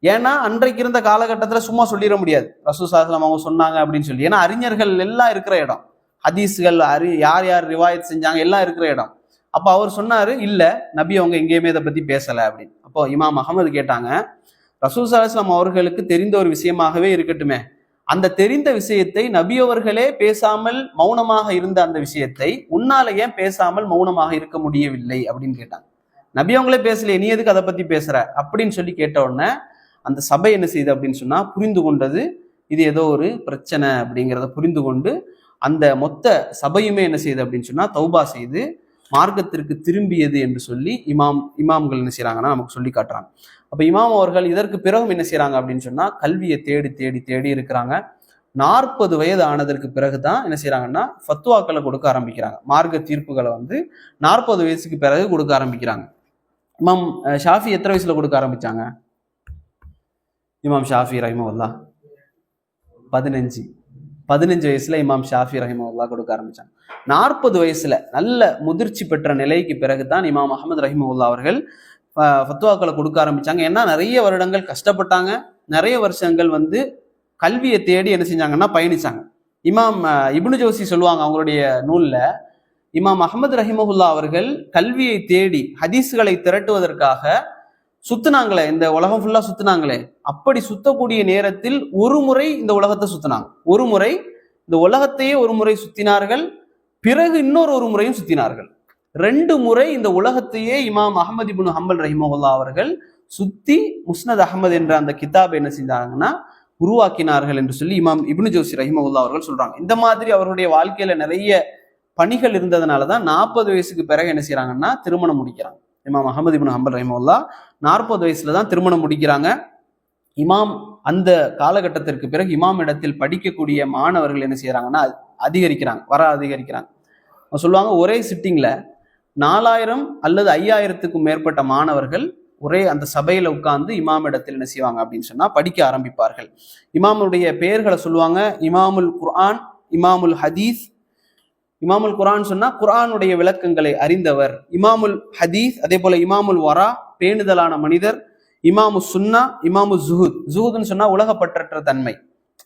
ஏன்னா அன்றைக்கு இருந்த காலகட்டத்தில் சும்மா சொல்லிட முடியாது ரசூல் ஸல்லல்லாஹு அலைஹி வஸல்லம் அவங்க சொன்னாங்க அப்படின்னு சொல்லி. ஏன்னா அறிஞர்கள் எல்லாம் இருக்கிற இடம், ஹதீஸ்கள் யார் யார் ரிவாயத் செஞ்சாங்க எல்லாம் இருக்கிற இடம். அப்ப அவர் சொன்னாரு, இல்ல நபி அவங்க எங்கேயுமே இதை பத்தி பேசல அப்படின்னு. அப்போ இமாம் அஹமது கேட்டாங்க, ரசூல் ஸல்லல்லாஹு அலைஹி வஸல்லம் அவர்களுக்கு தெரிந்த ஒரு விஷயமாகவே இருக்கட்டுமே, அந்த தெரிந்த விஷயத்தை நபி அவர்களே பேசாமல் மௌனமாக இருந்த அந்த விஷயத்தை உன்னால ஏன் பேசாமல் மௌனமாக இருக்க முடியவில்லை அப்படின்னு கேட்டாங்க. நபி அவங்களே பேசலையே, நீ எதுக்கு அதை பத்தி பேசுற அப்படின்னு சொல்லி கேட்ட உடனே அந்த சபை என்ன செய்யுது அப்படின்னு சொன்னா புரிந்து கொண்டது, இது ஏதோ ஒரு பிரச்சனை அப்படிங்கிறத புரிந்து கொண்டு அந்த மொத்த சபையுமே என்ன செய்யுது அப்படின்னு சொன்னா தௌபா செய்து மார்க்கத்திற்கு திரும்பியது என்று சொல்லி இமாம்கள் என்ன செய்யறாங்கன்னா நமக்கு சொல்லி காட்டுறாங்க. அப்ப இமாம் அவர்கள் இதற்கு பிறகும் என்ன செய்யறாங்க அப்படின்னு சொன்னா கல்வியை தேடி தேடி தேடி இருக்கிறாங்க. 40 வயது ஆனதற்கு பிறகுதான் என்ன செய்யறாங்கன்னா ஃபத்வாக்களை கொடுக்க ஆரம்பிக்கிறாங்க. மார்க்க தீர்ப்புகளை வந்து 40 வயசுக்கு பிறகு கொடுக்க ஆரம்பிக்கிறாங்க. இமாம் ஷாஃபி எத்தனை வயசுல கொடுக்க ஆரம்பிச்சாங்க? இமாம் ஷாஃபி ரஹிமஹுல்லாஹ் 15 வயசுல இமாம் ஷாஃபி ரஹிமஹுல்லாஹ் கொடுக்க ஆரம்பிச்சாங்க. 40 வயசுல நல்ல முதிர்ச்சி பெற்ற நிலைக்கு பிறகுதான் இமாம் அஹமது ரஹிமஹுல்லாஹ் அவர்கள் ஃபத்வாக்களை கொடுக்க ஆரம்பிச்சாங்க. ஏன்னா நிறைய வருடங்கள் கஷ்டப்பட்டாங்க, நிறைய வருஷங்கள் வந்து கல்வியை தேடி என்ன செஞ்சாங்கன்னா பயணிச்சாங்க. இமாம் இப்னு ஜௌசி சொல்லுவாங்க அவங்களுடைய நூல்ல, இமாம் அஹமது ரஹிமஹுல்லாஹ் அவர்கள் கல்வியை தேடி ஹதீஸ்களை திரட்டுவதற்காக சுத்துனாங்களே, இந்த உலகம் ஃபுல்லா சுத்துனாங்களே, அப்படி சுத்தக்கூடிய நேரத்தில் ஒரு முறை இந்த உலகத்தை சுத்தினாங்க. ஒரு முறை இந்த உலகத்தையே ஒரு முறை சுத்தினார்கள், பிறகு இன்னொரு முறையும் சுத்தினார்கள். 2 முறை இந்த உலகத்தையே இமாம் அஹமது இப்னு ஹம்பல் ரஹிமஹுல்லாஹ் அவர்கள் சுத்தி முஸ்னத் அஹமது என்ற அந்த கிதாபை என்ன செஞ்சாங்கன்னா உருவாக்கினார்கள் என்று சொல்லி இமாம் இப்னு ஜௌசி ரஹிமஹுல்லாஹ் அவர்கள் சொல்றாங்க. இந்த மாதிரி அவருடைய வாழ்க்கையில நிறைய பணிகள் இருந்ததுனாலதான் 40 வயசுக்கு பிறகு என்ன செய்யறாங்கன்னா திருமணம் முடிக்கிறாங்க. இமாம் அஹமது இப்னு ஹம்பல் ரஹிமஹுல்லாஹ் 40 வயசுல தான் திருமணம் முடிக்கிறாங்க. இமாம் அந்த காலகட்டத்திற்கு பிறகு இமாம் இடத்தில் படிக்கக்கூடிய மாணவர்கள் என்ன செய்யறாங்கன்னா அதிகரிக்கிறாங்க. சொல்லுவாங்க ஒரே சிட்டிங்ல 4000 அல்லது 5000க்கும் மேற்பட்ட மாணவர்கள் ஒரே அந்த சபையில உட்கார்ந்து இமாம் இடத்தில் என்ன செய்வாங்க அப்படின்னு சொன்னா படிக்க ஆரம்பிப்பார்கள். இமாமுடைய பெயர்களை சொல்லுவாங்க, இமாமுல் குர்ஆன், இமாமுல் ஹதீஸ். இமாமுல் குர்ஆன் சொன்னா குர்ஆனுடைய விளக்கங்களை அறிந்தவர், இமாமுல் ஹதீஸ் அதே போல இமாமுல் வரா பேணுதலான மனிதர், இமாமு சுன்னா, இமாமு ஜுஹூத்னு சொன்னா உலகப்பற்றற்ற தன்மை,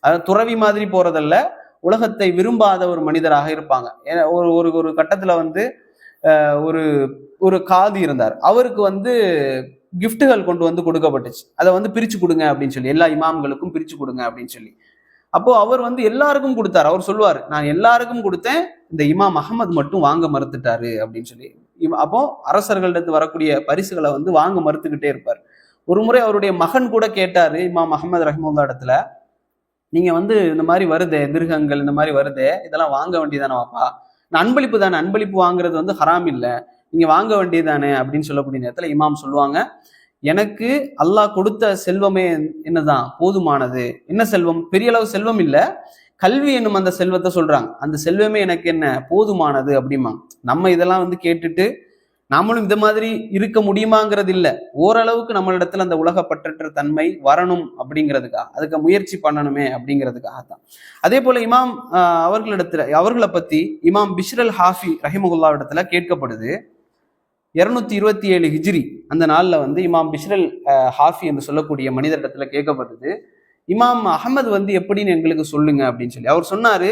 அது துறவி மாதிரி போறதல்ல, உலகத்தை விரும்பாத ஒரு மனிதராக இருப்பாங்க. ஒரு கட்டத்துல வந்து ஒரு காதி இருந்தார், அவருக்கு வந்து கிஃப்ட்டுகள் கொண்டு வந்து கொடுக்கப்பட்டுச்சு, அதை வந்து பிரிச்சு கொடுங்க அப்படின்னு சொல்லி, எல்லா இமாம்களுக்கும் பிரிச்சு கொடுங்க அப்படின்னு சொல்லி. அப்போ அவர் வந்து எல்லாருக்கும் கொடுத்தாரு. அவர் சொல்லுவார், நான் எல்லாருக்கும் கொடுத்தேன், இந்த இமாம் அஹமது மட்டும் வாங்க மறுத்துட்டாரு அப்படின்னு சொல்லி. அப்போ அரசர்களிடத்து வரக்கூடிய பரிசுகளை வந்து வாங்க மறுத்துக்கிட்டே இருப்பார். ஒரு முறை அவருடைய மகன் கூட கேட்டாரு இமாம் அஹமது ரஹிமஹுல்லாஹ் இடத்துல, நீங்க வந்து இந்த மாதிரி வருதே மிருகங்கள் இந்த மாதிரி வருதே, இதெல்லாம் வாங்க வேண்டியதானே வாப்பா, அன்பளிப்பு தானே, அன்பளிப்பு வாங்குறது வந்து ஹராம் இல்லை, நீங்க வாங்க வேண்டியதானே அப்படின்னு சொல்லக்கூடிய நேரத்துல இமாம் சொல்லுவாங்க, எனக்கு அல்லாஹ் கொடுத்த செல்வமே என்னதான் போதுமானது. என்ன செல்வம்? பெரிய அளவு செல்வம் இல்ல, கல்வி என்னும் அந்த செல்வத்தை சொல்றாங்க. அந்த செல்வமே எனக்கு என்ன போதுமானது அப்படிம்பாங்க. நம்ம இதெல்லாம் வந்து கேட்டுட்டு நாமளும் இந்த மாதிரி இருக்க முடியுமாங்கிறது இல்ல. ஓரளவுக்கு நம்மளிடத்துல அந்த உலக பற்றற்ற தன்மை வரணும் அப்படிங்கிறதுக்காக, அதுக்கு முயற்சி பண்ணணுமே அப்படிங்கிறதுக்காக தான். அதே போல இமாம் அவர்களை பத்தி இமாம் பிஷ்ர் அல் ஹாஃபி ரஹிமஹுல்லா இடத்துல கேட்கப்படுது. 227 ஹிஜ்ரி அந்த நாள்ல வந்து இமாம் பிஷ்ர் அல் ஹாஃபி என்று சொல்லக்கூடிய மனிதரிடத்துல கேட்கப்படுது, இமாம் அஹமது வந்து எப்படின்னு எங்களுக்கு சொல்லுங்க அப்படின்னு சொல்லி. அவர் சொன்னாரு,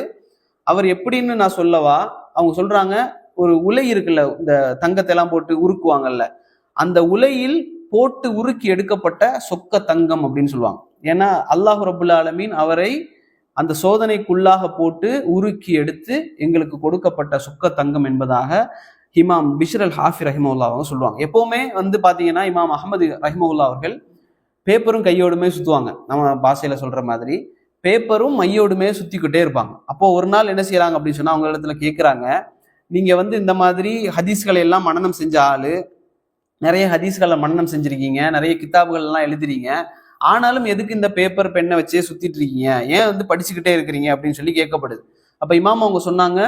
அவர் எப்படின்னு நான் சொல்லவா? அவங்க சொல்றாங்க, ஒரு உலை இருக்குல்ல, இந்த தங்கத்தை எல்லாம் போட்டு உருக்குவாங்கல்ல, அந்த உலையில் போட்டு உருக்கி எடுக்கப்பட்ட சொக்க தங்கம் அப்படின்னு சொல்லுவாங்க. ஏன்னா அல்லாஹ் ரபுல் ஆலமீன் அவரை அந்த சோதனைக்குள்ளாக போட்டு உருக்கி எடுத்து எங்களுக்கு கொடுக்கப்பட்ட சொக்க தங்கம் என்பதாக இமாம் பிஷ்ர் அல் ஹாஃபி ரஹிமவுல்லா அவங்க சொல்லுவாங்க. எப்பவுமே வந்து பாத்தீங்கன்னா இமாம் அஹமது ரஹிமவுல்லா அவர்கள் பேப்பரும் கையோடுமே சுத்துவாங்க. நம்ம பாஷையில சொல்ற மாதிரி பேப்பரும் மையோடுமே சுத்திக்கிட்டே இருப்பாங்க. அப்போ ஒரு நாள் என்ன செய்யறாங்க அப்படின்னு சொன்னா, அவங்க இடத்துல கேட்கிறாங்க, நீங்க வந்து இந்த மாதிரி ஹதீஸ்களை எல்லாம் மனனம் செஞ்ச ஆளு, நிறைய ஹதீஸ்களை மனனம் செஞ்சிருக்கீங்க, நிறைய கிதாபுகள் எல்லாம் எழுதுறீங்க, ஆனாலும் எதுக்கு இந்த பேப்பர் பெண்ணை வச்சே சுத்திட்டு இருக்கீங்க, ஏன் வந்து படிச்சுக்கிட்டே இருக்கிறீங்க அப்படின்னு சொல்லி கேட்கப்படுது. அப்ப இமாம் அவங்க சொன்னாங்க,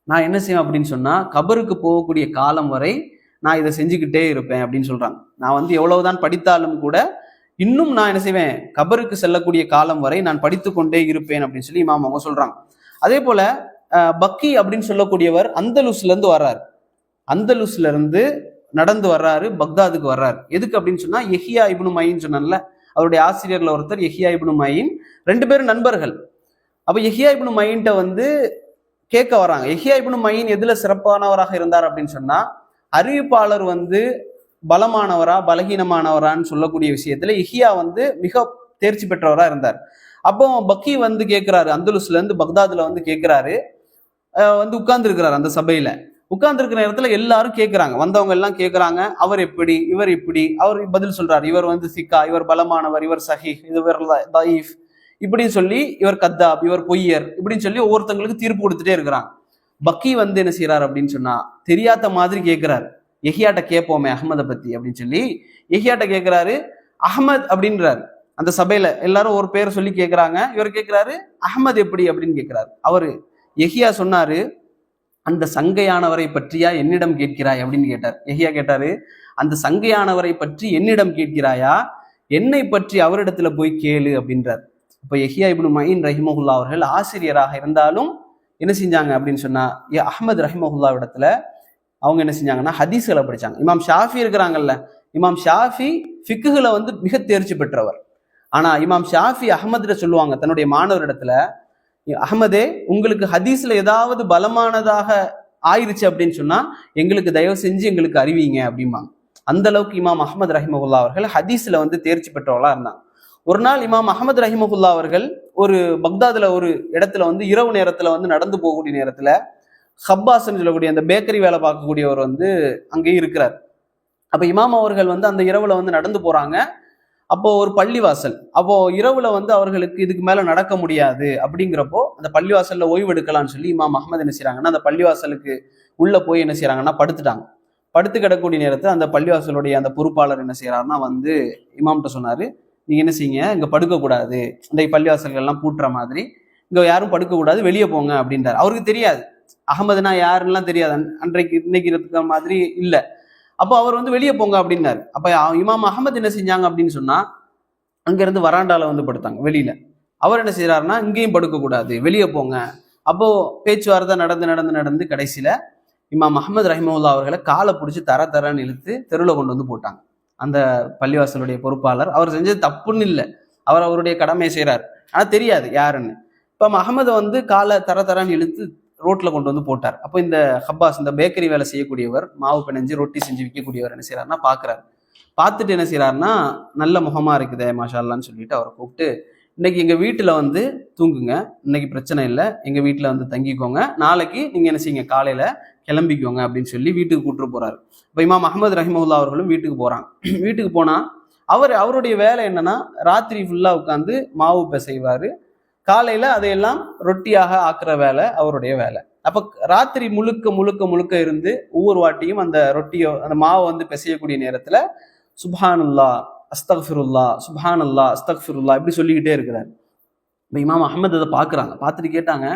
நான் என்ன செய்வேன் அப்படின்னு சொன்னா, கபருக்கு போகக்கூடிய காலம் வரை நான் இதை செஞ்சுக்கிட்டே இருப்பேன் அப்படின்னு சொல்றாங்க. நான் வந்து எவ்வளவுதான் படித்தாலும் கூட இன்னும் நான் என்ன செய்வேன், கபருக்கு செல்லக்கூடிய காலம் வரை நான் படித்து கொண்டே இருப்பேன் அப்படின்னு சொல்லி இமாம் அவங்க சொல்றாங்க. அதே போல பக்கி அப்படின்னு சொல்லக்கூடியவர் அந்தலுஸ்ல இருந்து வர்றாரு. அந்தலுஸ்ல இருந்து நடந்து வர்றாரு, பக்தாதுக்கு வர்றாரு. எதுக்கு அப்படின்னு சொன்னா, யஹ்யா இப்னு மயின் சொன்னான்ல, அவருடைய ஆசிரியர்ல ஒருத்தர் யஹ்யா இப்னு மயின், 2 பேரும் நண்பர்கள். அப்ப யஹ்யா இப்னு மயின்ட்ட வந்து கேட்க வராங்க, யஹ்யா இப்னு மயின் எதுல சிறப்பானவராக இருந்தார் அப்படின்னு சொன்னா, அறிவிப்பாளர் வந்து பலமானவரா பலகீனமானவரான்னு சொல்லக்கூடிய விஷயத்துல யஹ்யா வந்து மிக தேர்ச்சி பெற்றவரா இருந்தார். அப்போ பக்கி வந்து கேட்கிறாரு, அந்தலுஸ்ல இருந்து பக்தாதுல வந்து கேட்கிறாரு, வந்து உட்கார்ந்து இருக்கிறார் அந்த சபையில. உட்கார்ந்து இருக்கிற நேரத்துல எல்லாரும் கேட்கிறாங்க, வந்தவங்க எல்லாம் கேட்கிறாங்க, அவர் எப்படி, இவர் இப்படி. அவர் பதில் சொல்றாரு, இவர் வந்து சிக்கா, இவர் பலமானவர், இவர் சஹீஹ், இவர் தயீஃப், இப்படின்னு சொல்லி, இவர் கத்தாப், இவர் பொய்யர், இப்படின்னு சொல்லி ஒவ்வொருத்தங்களுக்கு தீர்ப்பு கொடுத்துட்டே இருக்கிறாங்க. பக்கி வந்து என்ன செய்யறாரு அப்படின்னு சொன்னா, தெரியாத மாதிரி கேட்கிறாரு, யஹ்யாட்ட கேட்போமே அஹ்மதை பத்தி அப்படின்னு சொல்லி யஹ்யாட்ட கேட்கிறாரு. அஹ்மத் அப்படின்றாரு. அந்த சபையில எல்லாரும் ஒரு பேர் சொல்லி கேட்கிறாங்க. இவர் கேட்கிறாரு, அஹ்மத் எப்படி அப்படின்னு கேட்கிறாரு. அவரு யஹ்யா சொன்னாரு, அந்த சங்கையானவரை பற்றியா என்னிடம் கேட்கிறாய் அப்படின்னு கேட்டார். யஹ்யா கேட்டாரு, அந்த சங்கையானவரை பற்றி என்னிடம் கேட்கிறாயா, என்னை பற்றி அவரிடத்துல போய் கேளு அப்படின்றார். இப்ப யஹ்யா இப்னு மயின் ரஹிமஹுல்லா அவர்கள் ஆசிரியராக இருந்தாலும் என்ன செஞ்சாங்க அப்படின்னு சொன்னா, அஹ்மது ரஹிமஹுல்லா இடத்துல அவங்க என்ன செஞ்சாங்கன்னா ஹதீஸ்களை படிச்சாங்க. இமாம் ஷாஃபி இருக்கிறாங்கல்ல, இமாம் ஷாஃபி ஃபிக்குகளை வந்து மிக தேர்ச்சி பெற்றவர். ஆனா இமாம் ஷாஃபி அஹ்மதுல சொல்லுவாங்க தன்னுடைய மாணவர் இடத்துல, அஹ்மதே, உங்களுக்கு ஹதீஸ்ல ஏதாவது பலமானதாக ஆயிருச்சு அப்படின்னு சொன்னா எங்களுக்கு தயவு செஞ்சு எங்களுக்கு அறிவிங்க அப்படிம்பாங்க. அந்த அளவுக்கு இமாம் அஹ்மது ரஹிமஹுல்லா அவர்கள் ஹதீஸ்ல வந்து தேர்ச்சி பெற்றவர்களா இருந்தாங்க. ஒரு நாள் இமாம் அஹ்மது ரஹிமஹுல்லா அவர்கள் ஒரு பக்தாதுல ஒரு இடத்துல வந்து இரவு நேரத்துல வந்து நடந்து போகக்கூடிய நேரத்துல ஹப்பாஸ்ன்னு சொல்லக்கூடிய அந்த பேக்கரி வேலை பார்க்கக்கூடியவர் வந்து அங்கேயும் இருக்கிறார். அப்ப இமாம் அவர்கள் வந்து அந்த இரவுல வந்து நடந்து போறாங்க. அப்போ ஒரு பள்ளிவாசல், அப்போ இரவுல வந்து அவர்களுக்கு இதுக்கு மேல நடக்க முடியாது. அப்படிங்கிறப்போ அந்த பள்ளிவாசல்ல ஓய்வு எடுக்கலாம்னு சொல்லி இமாம் அஹ்மது என்ன செய்யறாங்கன்னா, அந்த பள்ளிவாசலுக்கு உள்ள போய் என்ன செய்யறாங்கன்னா படுத்துட்டாங்க. படுத்து கிடக்கூடிய நேரத்தில் அந்த பள்ளிவாசலுடைய அந்த பொறுப்பாளர் என்ன செய்யறாருன்னா வந்து இமாம்கிட்ட சொன்னாரு, நீங்க என்ன செய்யுங்க, இங்க படுக்க கூடாது, இந்த பள்ளிவாசல்கள் எல்லாம் பூட்டுற மாதிரி இங்க யாரும் படுக்க கூடாது, வெளியே போங்க அப்படின்றாரு. அவருக்கு தெரியாது அகமதுனா யாருன்னெல்லாம் தெரியாது, அன்றைக்கு இன்னைக்கு இருக்கிற மாதிரி இல்லை. அப்போ அவர் வந்து வெளியே போங்க அப்படின்னாரு. அப்ப இமாம் அஹமது என்ன செஞ்சாங்க அப்படின்னு சொன்னா, அங்கிருந்து வராண்டால வந்து படுத்தாங்க வெளியில. அவர் என்ன செய்யறாருன்னா, இங்கேயும் படுக்க கூடாது, வெளியே போங்க. அப்போ பேச்சுவார்த்தை நடந்து நடந்து நடந்து கடைசியில இமாம் அஹமது ரஹிமவுல்லா அவர்களை காலை பிடிச்சி தரன்னு இழுத்து தெருவில் கொண்டு வந்து போட்டாங்க. அந்த பள்ளிவாசலுடைய பொறுப்பாளர் அவர் செஞ்சது தப்புன்னு இல்லை, அவர் அவருடைய கடமையை செய்யறாரு, ஆனா தெரியாது யாருன்னு. இப்ப அஹமது வந்து காலை தரன்னு இழுத்து ரோட்ல கொண்டு வந்து போட்டார். அப்போ இந்த ஹப்பாஸ், இந்த பேக்கரி வேலை செய்யக்கூடியவர், மாவு பிணைஞ்சு ரொட்டி செஞ்சு விற்கக்கூடியவர் என்ன செய்யறாருன்னா பாக்குறாரு. பார்த்துட்டு என்ன செய்யறாருன்னா, நல்ல முகமா இருக்குதே மாஷா அல்லான்னு சொல்லிட்டு அவரை கூப்பிட்டு, இன்னைக்கு எங்க வீட்டுல வந்து தூங்குங்க, இன்னைக்கு பிரச்சனை இல்லை, எங்க வீட்டுல வந்து தங்கிக்கோங்க, நாளைக்கு நீங்க என்ன செய்யுங்க, காலையில கிளம்பிக்கோங்க அப்படின்னு சொல்லி வீட்டுக்கு கூப்பிட்டு போறாரு. இப்போ இமாம் அஹமது ரஹிமவுல்லா அவர்களும் வீட்டுக்கு போறாங்க. வீட்டுக்கு போனா அவருடைய வேலை என்னன்னா, ராத்திரி ஃபுல்லா உட்காந்து மாவு பிசைவாரு, காலையில அதையெல்லாம் ரொட்டியாக ஆக்குற வேலை அவருடைய வேலை. அப்ப ராத்திரி முழுக்க முழுக்க முழுக்க இருந்து ஒவ்வொரு வாட்டியும் அந்த ரொட்டியோ அந்த மாவை வந்து பிசையக்கூடிய நேரத்துல சுப்ஹானல்லா அஸ்தக்ஃபிருல்லா சுப்ஹானல்லா அஸ்தக்ஃபிருல்லா இப்படி சொல்லிக்கிட்டே இருக்கிறார். இப்போ இமாம் அஹ்மத் அதை பார்க்குறாங்க, பார்த்துட்டு கேட்டாங்க,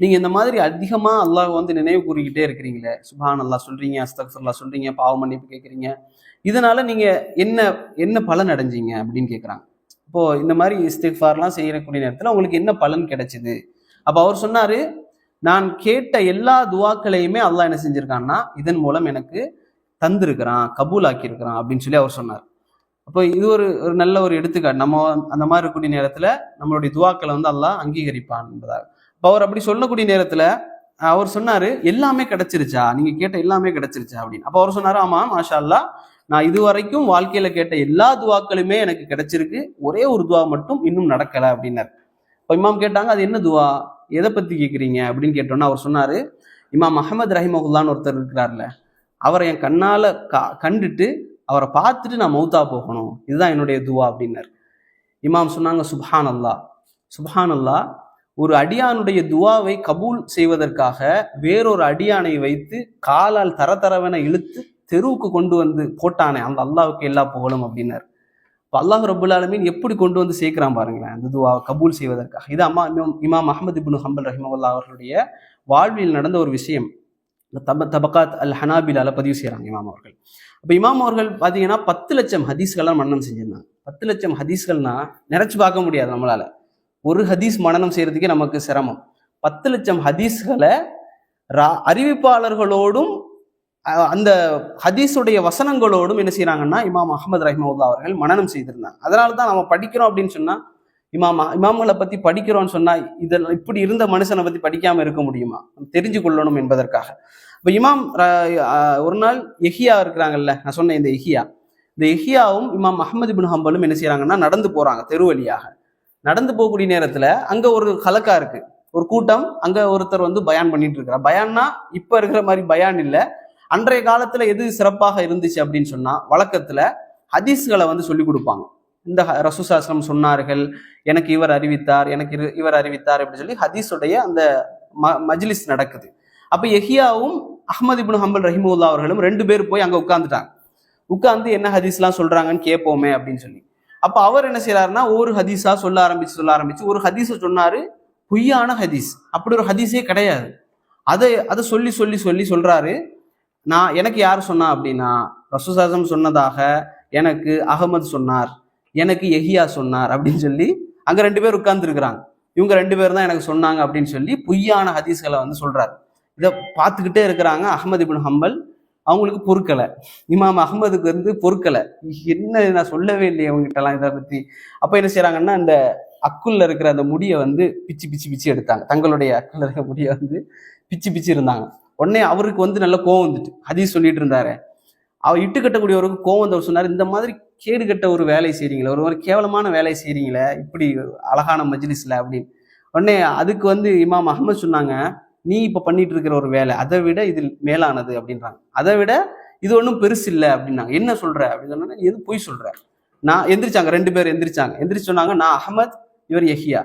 நீங்க இந்த மாதிரி அதிகமா அல்லாஹ் வந்து நினைவு கூறிக்கிட்டே இருக்கிறீங்களே, சுப்ஹானல்லா சொல்றீங்க, அஸ்தக்ஃபிருல்லா சொல்றீங்க, பாவ மன்னிப்பு கேட்குறீங்க, இதனால நீங்க என்ன என்ன பலன் அடைஞ்சீங்க அப்படின்னு கேட்குறாங்க. இப்போ இந்த மாதிரி இஸ்திக்ஃபார்லாம் செய்யக்கூடிய நேரத்தில் உங்களுக்கு என்ன பலன் கிடைச்சிது? அப்போ அவர் சொன்னாரு, நான் கேட்ட எல்லா துவாக்களையுமே அல்லாஹ் என்ன செஞ்சிருக்கான்னா இதன் மூலம் எனக்கு தந்திருக்கிறான், கபூல் ஆக்கியிருக்கிறான் அப்படின்னு சொல்லி அவர் சொன்னார். அப்போ இது ஒரு ஒரு நல்ல ஒரு எடுத்துக்காட்டு. நம்ம அந்த மாதிரி இருக்கக்கூடிய நேரத்துல நம்மளுடைய துவாக்களை வந்து அல்லாஹ் அங்கீகரிப்பான் என்பதாக. இப்போ அவர் அப்படி சொல்லக்கூடிய நேரத்துல அவர் சொன்னாரு, எல்லாமே கிடைச்சிருச்சா, நீங்க கேட்ட எல்லாமே கிடைச்சிருச்சா அப்படின்னு. அப்போ அவர் சொன்னாரு, ஆமா மாஷா அல்லாஹ், நான் இதுவரைக்கும் வாழ்க்கையில கேட்ட எல்லா துவாக்களுமே எனக்கு கிடைச்சிருக்கு, ஒரே ஒரு துவா மட்டும் இன்னும் நடக்கல அப்படின்னாரு. இப்போ இமாம் கேட்டாங்க, அது என்ன துவா, எதை பத்தி கேட்குறீங்க அப்படின்னு கேட்டோன்னா அவர் சொன்னாரு, இமாம் அஹமது ரஹிமகுல்லான்னு ஒருத்தர் இருக்கிறார்ல, அவரை என் கண்ணால கண்டுட்டு அவரை பார்த்துட்டு நான் மௌத்தா போகணும், இதுதான் என்னுடைய துவா அப்படின்னாரு. இமாம் சொன்னாங்க, சுப்ஹான் அல்லா, சுப்ஹான் அல்லா, ஒரு அடியானுடைய துவாவை கபூல் செய்வதற்காக வேறொரு அடியானை வைத்து காலால் தரதரவென இழுத்து தெருவுக்கு கொண்டு வந்து போட்டானே அந்த அல்லாவுக்கு எல்லா புகழும் அப்படின்னாரு. இப்போ அல்லாஹ் ரப்புல் ஆலமீன் எப்படி கொண்டு வந்து சேர்க்கிறான் பாருங்களேன் அந்த துவா கபூல் செய்வதற்காக. இது இமாம் அஹ்மத் இப்னு ஹம்பல் ரஹிமஹுல்லாஹ் அவர்களுடைய வாழ்வில் நடந்த ஒரு விஷயம். தபகாத் அல் ஹனாபிலால பதிவு செய்கிறாங்க இமாம் அவர்கள். அப்போ இமாம் அவர்கள் பார்த்தீங்கன்னா 10 லட்சம் ஹதீஸ்கள்லாம் மனனம் செஞ்சிருந்தாங்க. 10 லட்சம் ஹதீஸ்கள்னா நினைச்சு பார்க்க முடியாது நம்மளால. ஒரு ஹதீஸ் மனனம் செய்யறதுக்கே நமக்கு சிரமம். 10 லட்சம் ஹதீஸ்களை அறிவிப்பாளர்களோடும் அந்த ஹதீஸுடைய வசனங்களோடும் என்ன செய்யறாங்கன்னா இமாம் அஹ்மத் ரஹிமஹுல்லாஹ் அவர்கள் மனனம் செய்திருந்தாங்க. அதனால தான் நம்ம படிக்கிறோம் அப்படின்னு சொன்னா, இமாம்களை பத்தி படிக்கிறோம்னு சொன்னா, இதெல்லாம் இப்படி இருந்த மனுஷனை பத்தி படிக்காம இருக்க முடியுமா, தெரிஞ்சு கொள்ளணும் என்பதற்காக. இப்போ இமாம் ஒரு நாள் எஹியா இருக்கிறாங்கல்ல, நான் சொன்னேன் இந்த எஹியாவும் இமாம் அஹ்மத் இப்னு ஹம்பலும் என்ன செய்யறாங்கன்னா நடந்து போறாங்க தெரு வழியாக. நடந்து போகக்கூடிய நேரத்துல அங்க ஒரு ஹலக்கா இருக்கு, ஒரு கூட்டம், அங்க ஒருத்தர் வந்து பயான் பண்ணிட்டு இருக்கிறார். பயான்னா இப்ப இருக்கிற மாதிரி பயான் இல்லை. அன்றைய காலத்துல எது சிறப்பாக இருந்துச்சு அப்படின்னு சொன்னா, வழக்கத்துல ஹதீஸ்களை வந்து சொல்லி கொடுப்பாங்க. இந்த ரசூலுல்லாஹி சொன்னார்கள், எனக்கு இவர் அறிவித்தார், எனக்கு இவர் அறிவித்தார் அப்படின்னு சொல்லி ஹதீஸுடைய அந்த மஜ்லிஸ் நடக்குது. அப்ப எஹியாவும் அஹ்மத் இப்னு ஹம்பல் ரஹிமஹுல்லாஹ் அவர்களும் 2 பேர் போய் அங்க உட்கார்ந்துட்டாங்க. உட்கார்ந்து என்ன ஹதீஸ்லாம் சொல்றாங்கன்னு கேட்போமே அப்படின்னு சொல்லி. அப்ப அவர் என்ன செய்யறாருன்னா ஒரு ஹதீஸா சொல்ல ஆரம்பிச்சு ஒரு ஹதீஸை சொன்னாரு, பொய்யான ஹதீஸ், அப்படி ஒரு ஹதீஸே கிடையாது. அதை சொல்லி சொல்றாரு. எனக்கு யார் சொன்னா அப்படின்னா, ரசூலுல்லாஹி சொன்னதாக எனக்கு அகமது சொன்னார், எனக்கு எஹியா சொன்னார் அப்படின்னு சொல்லி அங்க 2 பேர் உட்கார்ந்து இருக்கிறாங்க. இவங்க 2 பேர் தான் எனக்கு சொன்னாங்க அப்படின்னு சொல்லி பொய்யான ஹதீஸ்களை வந்து சொல்றாரு. இதை பார்த்துக்கிட்டே இருக்கிறாங்க அஹ்மத் இப்னு ஹம்பல். அவங்களுக்கு பொறுக்கலை, இமாம் அஹ்மதுக்கு வந்து பொறுக்கலை, என்ன நான் சொல்லவே இல்லையே அவங்ககிட்டலாம் இதை பத்தி. அப்ப என்ன செய்யறாங்கன்னா, இந்த அக்குள்ள இருக்கிற அந்த முடியை வந்து பிச்சு எடுத்தாங்க. தங்களுடைய அக்குள்ள இருக்கிற முடியை வந்து பிச்சு இருந்தாங்க. உடனே அவருக்கு வந்து நல்ல கோவம் வந்துட்டு, ஹதீஸ் சொல்லிட்டு இருந்தாரு. அவர் இட்டு கட்டக்கூடியவருக்கு கோவம் வந்தவர் சொன்னார், இந்த மாதிரி கேடு கட்ட ஒரு வேலை செய்றீங்களே, ஒரு மாதிரி கேவலமான வேலை செய்றீங்களே இப்படி அழகான மஜ்லிஸ்ல அப்படின்னு. உடனே அதுக்கு வந்து இமாம் அஹ்மத் சொன்னாங்க, நீ இப்ப பண்ணிட்டு இருக்கிற ஒரு வேலை அதை விட இது மேலானது அப்படின்றாங்க, அதை விட இது ஒன்றும் பெருசு இல்லை அப்படின்னாங்க. என்ன சொல்ற அப்படின்னு சொன்னா, எது போய் சொல்ற. நான் எந்திரிச்சாங்க, 2 பேர் எந்திரிச்சு சொன்னாங்க, நான் அஹ்மத், இவர் எஹியா,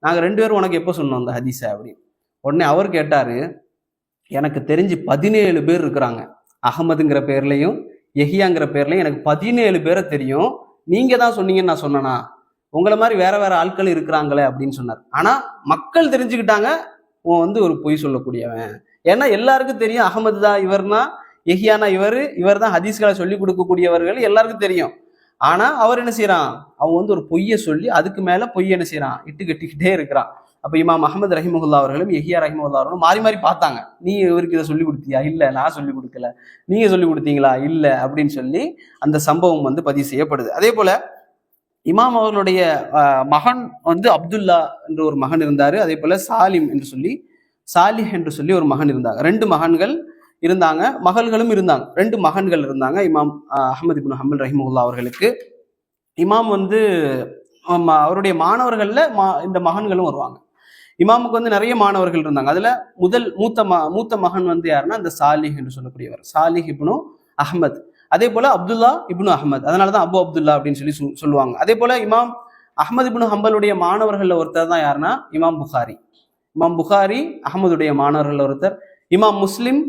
நாங்க 2 பேரும் உனக்கு எப்போ சொன்னோம் அந்த ஹதீஸ அப்படின்னு. உடனே அவர் கேட்டாரு, எனக்கு தெரிஞ்சு 17 பேர் இருக்கிறாங்க, அகமதுங்கிற பேர்லையும் எஹியாங்கிற பேர்லையும் எனக்கு 17 பேரை தெரியும், நீங்க தான் சொன்னீங்கன்னு நான் சொன்னேனா, உங்களை மாதிரி வேற ஆட்கள் இருக்கிறாங்களே அப்படின்னு சொன்னார். ஆனா மக்கள் தெரிஞ்சுக்கிட்டாங்க உன் வந்து ஒரு பொய் சொல்லக்கூடியவன். ஏன்னா எல்லாருக்கும் தெரியும் அகமது தான் இவர்னா, எஹியானா இவர் தான் ஹதீஸ்களை சொல்லி கொடுக்கக்கூடியவர்கள் எல்லாருக்கும் தெரியும். ஆனா அவர் என்ன செய்யறான், அவன் வந்து ஒரு பொய்யை சொல்லி அதுக்கு மேல பொய்யை என்ன செய்யறான், இட்டு கட்டிக்கிட்டே இருக்கிறான். அப்ப இமாம் அஹ்மத் ரஹிமஹுல்லாஹ் அவர்களும் எஹியா ரஹிமஹுல்லாஹ் அவர்களும் மாறி பார்த்தாங்க. நீ இவருக்கு இதை சொல்லி கொடுத்தியா? இல்ல, நான் சொல்லி கொடுக்கல. நீங்க சொல்லி கொடுத்தீங்களா? இல்ல அப்படின்னு சொல்லி அந்த சம்பவம் வந்து பதிவு செய்யப்படுது. அதே போல இமாம் அவர்களுடைய மகன் வந்து அப்துல்லா என்ற ஒரு மகன் இருந்தாரு. அதே போல சாலிஹ் என்று சொல்லி ஒரு மகன் இருந்தாங்க. 2 மகன்கள் இருந்தாங்க, மகள்களும் இருந்தாங்க. 2 மகன்கள் இருந்தாங்க இமாம் அஹ்மத் இப்னு ஹம்பல் ரஹிமஹுல்லாஹ் அவர்களுக்கு. இமாம் வந்து அவருடைய மாணவர்கள்ல இந்த மகன்களும் வருவாங்க. இமாமுக்கு வந்து நிறைய மாணவர்கள் இருந்தாங்க. அதுல மூத்த மகன் வந்து யாருன்னா அந்த சாலிஹ் என்று சொல்லக்கூடியவர், சாலிஹ் இப்னு அஹ்மத். அதே போல அப்துல்லா இப்னு அஹ்மத், அதனாலதான் அபு அப்துல்லா அப்படின்னு சொல்லி சொல்லுவாங்க. அதே போல இமாம் அஹ்மத் இப்னு ஹம்பலுடைய மாணவர்கள்ல ஒருத்தர் தான் யாருன்னா இமாம் புகாரி அஹ்மதுடைய மாணவர்கள் ஒருத்தர். இமாம் முஸ்லிம்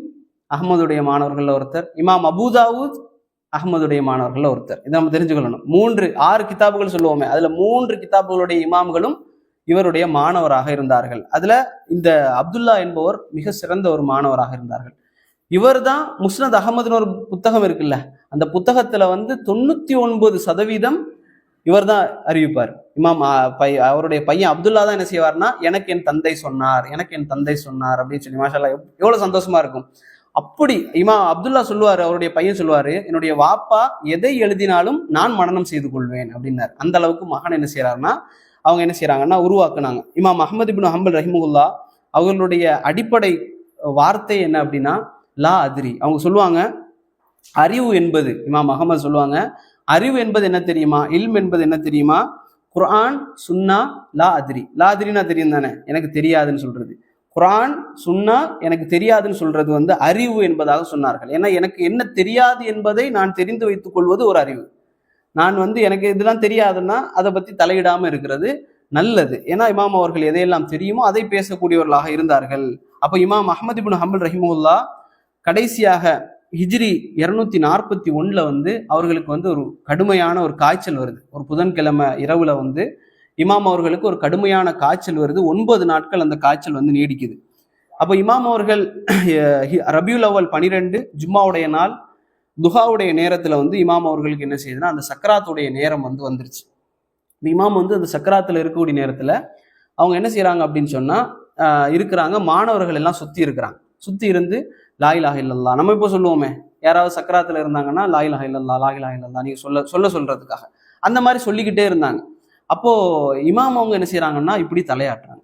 அஹ்மதுடைய மாணவர்கள் ஒருத்தர். இமாம் அபூதாவூத் அஹ்மதுடைய மாணவர்கள் ஒருத்தர். இதை நம்ம தெரிஞ்சுக்கொள்ளணும். 6 கிதாபுகள் சொல்லுவோமே, அதுல 3 கிதாபுகளுடைய இமாம்களும் இவருடைய மாணவராக இருந்தார்கள். அதுல இந்த அப்துல்லா என்பவர் மிக சிறந்த ஒரு மாணவராக இருந்தார்கள். இவர் தான் முஸ்னத் அகமதுன்னு ஒரு புத்தகம் இருக்குல்ல, அந்த புத்தகத்துல 99% இவர் தான் அறிவிப்பார். இமாம் அவருடைய பையன் அப்துல்லா தான் என்ன செய்வார்னா, எனக்கு என் தந்தை சொன்னார், எனக்கு என் தந்தை சொன்னார் அப்படின்னு சொல்லி. மாஷா அல்லாஹ், எவ்வளவு சந்தோஷமா இருக்கும். அப்படி இமாம் அப்துல்லா சொல்லுவாரு, அவருடைய பையன் சொல்லுவாரு, என்னுடைய வாப்பா எதை எழுதினாலும் நான் மனனம் செய்து கொள்வேன் அப்படின்னார். அந்த அளவுக்கு மகன் என்ன செய்யறாருன்னா, அவங்க என்ன செய்யறாங்கன்னா உருவாக்குனாங்க. இமாம் அஹ்மது இப்னு ஹம்பல் ரஹிமஹுல்லா அவர்களுடைய அடிப்படை வார்த்தை என்ன அப்படின்னா லா அதிரி. அவங்க சொல்லுவாங்க, அறிவு என்பது, இமாம் அகமது சொல்லுவாங்க, அறிவு என்பது என்ன தெரியுமா, இல்ம் என்பது என்ன தெரியுமா, குர்ஆன் சுன்னா லா அதிரி. லா அதிரினா தெரியும் தானே, எனக்கு தெரியாதுன்னு சொல்றது. குர்ஆன் சுன்னா எனக்கு தெரியாதுன்னு சொல்றது அறிவு என்பதாக சொன்னார்கள். ஏன்னா எனக்கு என்ன தெரியாது என்பதை நான் தெரிந்து வைத்துக் கொள்வது ஒரு அறிவு. நான் எனக்கு இதெல்லாம் தெரியாதுன்னா அதை பத்தி தலையிடாம இருக்கிறது நல்லது. ஏன்னா இமாம் அவர்கள் எதையெல்லாம் தெரியுமோ அதை பேசக்கூடியவர்களாக இருந்தார்கள். அப்ப இமாம் அஹ்மது இப்னு ஹம்பல் ரஹிமஹுல்லா கடைசியாக ஹிஜ்ரி 241 அவர்களுக்கு ஒரு கடுமையான ஒரு காய்ச்சல் வருது. ஒரு புதன்கிழமை இரவுல இமாம் அவர்களுக்கு ஒரு கடுமையான காய்ச்சல் வருது. 9 நாட்கள் அந்த காய்ச்சல் நீடிக்குது. அப்போ இமாம் அவர்கள் ரபியுல் அவ்வல் 12 ஜும்மாவுடைய நாள் துஹாவுடைய நேரத்துல இமாம் அவர்களுக்கு என்ன செய்யுதுன்னா, அந்த சக்கராத்துடைய நேரம் வந்துருச்சு. இமாம் அந்த சக்கராத்துல இருக்கக்கூடிய நேரத்துல அவங்க என்ன செய்யறாங்க அப்படின்னு சொன்னா, இருக்கிறாங்க, மாணவர்கள் எல்லாம் சுத்தி இருக்கிறாங்க. சுத்தி இருந்து லா இலாஹ இல்லல்லாஹ், நம்ம இப்போ சொல்லுவோமே, யாராவது சக்கராத்துல இருந்தாங்கன்னா லா இலாஹ இல்லல்லாஹ் லா இலாஹ இல்லல்லாஹ் நீங்க சொல்றதுக்காக அந்த மாதிரி சொல்லிக்கிட்டே இருந்தாங்க. அப்போ இமாம் அவங்க என்ன செய்யறாங்கன்னா, இப்படி தலையாட்டுறாங்க,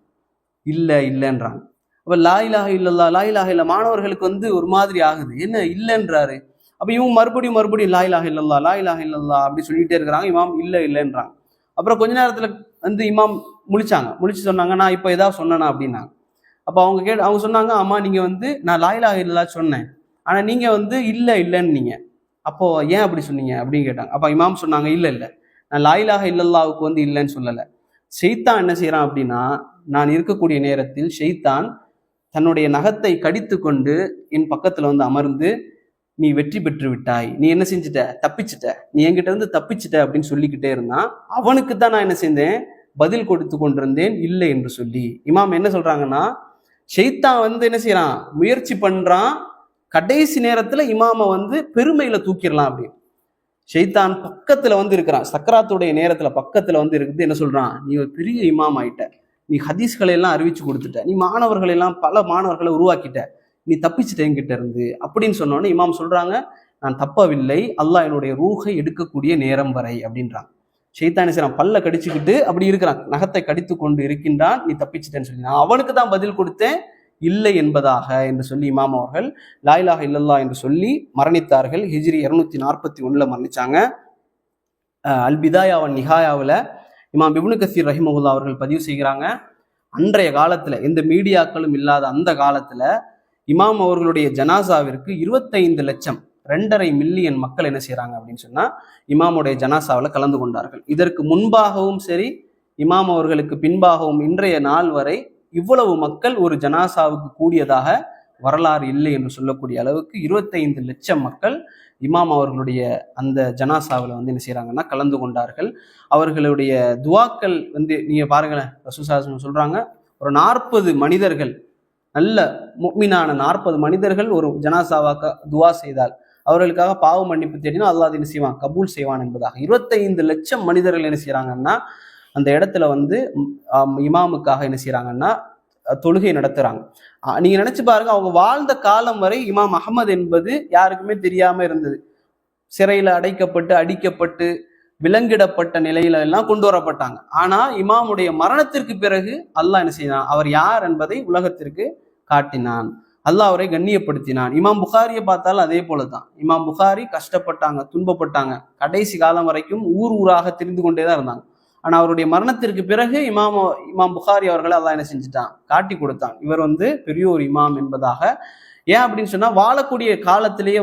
இல்லைன்றாங்க. அப்ப லா இலாஹ இல்லல்லாஹ் லா இலாஹ இல்ல, மாணவர்களுக்கு ஒரு மாதிரி ஆகுது, என்ன இல்லைன்றாரு. அப்ப இவங்க மறுபடியும் லா இலாஹ இல்லல்லாஹ் லா இலாஹ இல்லல்லாஹ் அப்படி சொல்லிட்டே இருக்கிறாங்க. இமாம் இல்லைன்றாங்க. அப்புறம் கொஞ்ச நேரத்துல இமாம் முழிச்சு சொன்னாங்க, நான் இப்ப ஏதாவது சொன்னேனா அப்படின்னாங்க. அப்ப அவங்க சொன்னாங்க, ஆமா நீங்க நான் லா இலாஹ இல்லல்லாஹ் சொன்னேன், ஆனா நீங்க இல்லைன்னு நீங்க, அப்போ ஏன் அப்படி சொன்னீங்க அப்படின்னு கேட்டாங்க. அப்ப இமாம் சொன்னாங்க, இல்ல நான் லா இலாஹ இல்லல்லாஹ்வுக்கு இல்லைன்னு சொல்லல. ஷைத்தான் என்ன செய்யறான் அப்படின்னா, நான் இருக்கக்கூடிய நேரத்தில் ஷைத்தான் தன்னுடைய நகத்தை கடித்து கொண்டு என் பக்கத்துல அமர்ந்து, நீ வெற்றி பெற்று விட்டாய், நீ என்ன செஞ்சுட்ட, தப்பிச்சிட்ட, நீ என்கிட்ட தப்பிச்சிட்ட அப்படின்னு சொல்லிக்கிட்டே இருந்தான். அவனுக்கு தான் நான் என்ன செஞ்சேன், பதில் கொடுத்து கொண்டிருந்தேன் இல்லை என்று சொல்லி. இமாம் என்ன சொல்றாங்கன்னா, ஷைத்தான் என்ன செய்யறான், முயற்சி பண்றான், கடைசி நேரத்துல இமாம பெருமையில தூக்கிடலாம் அப்படின்னு. ஷைத்தான் பக்கத்துல இருக்கிறான், சக்கராத்துடைய நேரத்துல பக்கத்துல இருக்குது. என்ன சொல்றான், நீ ஒரு பெரிய இமாம் ஆயிட்ட, நீ ஹதீஸ்களை எல்லாம் அறிவிச்சு கொடுத்துட்ட, நீ மாணவர்களை எல்லாம் பல மாணவர்களை உருவாக்கிட்ட, நீ தப்பிச்சுட்ட என்கிட்ட இருந்து அப்படின்னு சொன்னோன்னே இமாம் சொல்றாங்க, நான் தப்பவில்லை, அல்லாஹ் என்னுடைய ரூஹை எடுக்கக்கூடிய நேரம் வரை அப்படின்றான். ஷைத்தான் என்ன செய்யறான், பல்ல கடிச்சுக்கிட்டு அப்படி இருக்கிறான், நகத்தை கடித்து கொண்டு இருக்கின்றான், நீ தப்பிச்சிட்டேன்னு சொல்லி நான் அவனுக்கு தான் பதில் கொடுத்தேன் இல்லை என்பதாக என்று சொல்லி இமாம் அவர்கள் லா இலாஹ இல்லல்லாஹ் என்று சொல்லி மரணித்தார்கள். ஹிஜ்ரி 241 மரணிச்சாங்க. அல் பிதாயா வன் நிஹாயாவில் இமாம் இப்னு கஸீர் ரஹிமஹுல்லா அவர்கள் பதிவு செய்கிறாங்க, அன்றைய காலத்துல எந்த மீடியாக்களும் இல்லாத அந்த காலத்துல இமாம் அவர்களுடைய ஜனாசாவிற்கு 25 லட்சம் 2.5 மில்லியன் மக்கள் என்ன செய்யறாங்க அப்படின்னு சொன்னா இமாமுடைய ஜனாசாவில் கலந்து கொண்டார்கள். இதற்கு முன்பாகவும் சரி, இமாம் அவர்களுக்கு பின்பாகவும் இன்றைய நாள் வரை இவ்வளவு மக்கள் ஒரு ஜனாசாவுக்கு கூடியதாக வரலாறு இல்லை என்று சொல்லக்கூடிய அளவுக்கு 25 லட்சம் மக்கள் இமாம் அவர்களுடைய அந்த ஜனாசாவில் என்ன செய்யறாங்கன்னா கலந்து கொண்டார்கள். அவர்களுடைய துவாக்கள் நீங்க பாருங்களேன், ரசூல் ஸல்லல்லாஹு அலைஹி வஸல்லம் சொல்றாங்க, ஒரு 40 மனிதர்கள், நல்ல முஃமினான 40 மனிதர்கள் ஒரு ஜனாசாவாக துவா செய்தால், அவர்களுக்காக பாவ மன்னிப்பு தேடினா அல்லாஹ் என்ன செய்வான், கபூல் செய்வான் என்பதாக 25 லட்சம் மனிதர்கள் என்ன செய்யறாங்கன்னா அந்த இடத்துல இமாமுக்காக என்ன செய்யறாங்கன்னா தொழுகை நடத்துறாங்க. நீங்க நினைச்சு பாருங்க, அவங்க வாழ்ந்த காலம் வரை இமாம் அஹ்மத் என்பது யாருக்குமே தெரியாம இருந்தது. சிறையில அடைக்கப்பட்டு அடிக்கப்பட்டு விலங்கிடப்பட்ட நிலையில எல்லாம் கொண்டு வரப்பட்டாங்க. ஆனா இமாமுடைய மரணத்திற்கு பிறகு அல்லாஹ் என்ன செய்தான், அவர் யார் என்பதை உலகத்திற்கு காட்டினான், அல்லாஹ் அவரை கண்ணியப்படுத்தினான். இமாம் புகாரியை பார்த்தாலும் அதே போலதான். இமாம் புகாரி கஷ்டப்பட்டாங்க, துன்பப்பட்டாங்க, கடைசி காலம் வரைக்கும் ஊராக திரிந்து கொண்டேதான் இருந்தாங்க. ஆனா அவருடைய மரணத்திற்கு பிறகு இமாம் புகாரி அவர்களை அல்லாஹ் என்ன செஞ்சுட்டான், காட்டி கொடுத்தான், இவர் பெரிய ஒரு இமாம் என்பதாக. ஏன் அப்படின்னு சொன்னா, வாழக்கூடிய காலத்திலேயே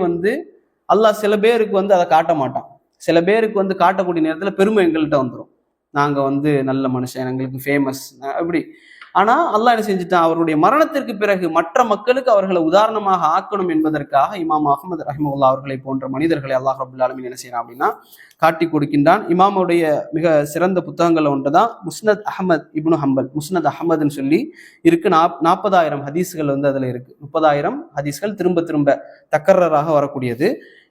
அல்லாஹ் சில பேருக்கு அதை காட்ட மாட்டான். சில பேருக்கு காட்டக்கூடிய நேரத்துல பெருமை எங்கள்கிட்ட வந்துடும், நாங்க நல்ல மனுஷன், எங்களுக்கு ஃபேமஸ் அப்படி. ஆனா அல்லாஹ் என்ன செஞ்சுட்டான், அவருடைய மரணத்திற்கு பிறகு மற்ற மக்களுக்கு அவர்களை உதாரணமாக ஆக்கணும் என்பதற்காக இமாம் அஹ்மது ரஹிமஹுல்லா அவர்களை போன்ற மனிதர்களை அல்லாஹ் ரபுல் ஆலமீன் என்ன செய்யறான் அப்படின்னா காட்டி கொடுக்கின்றான். இமாமுடைய மிக சிறந்த புத்தகங்கள் ஒன்றுதான் முஸ்னத் அஹமத் இப்னு ஹம்பல். முஸ்னத் அஹமதுன்னு சொல்லி இருக்கு. 40,000 ஹதீஸ்கள் வந்து அதுல இருக்கு. 30,000 ஹதீஸ்கள் திரும்ப திரும்ப தக்கரராக வரக்கூடியது.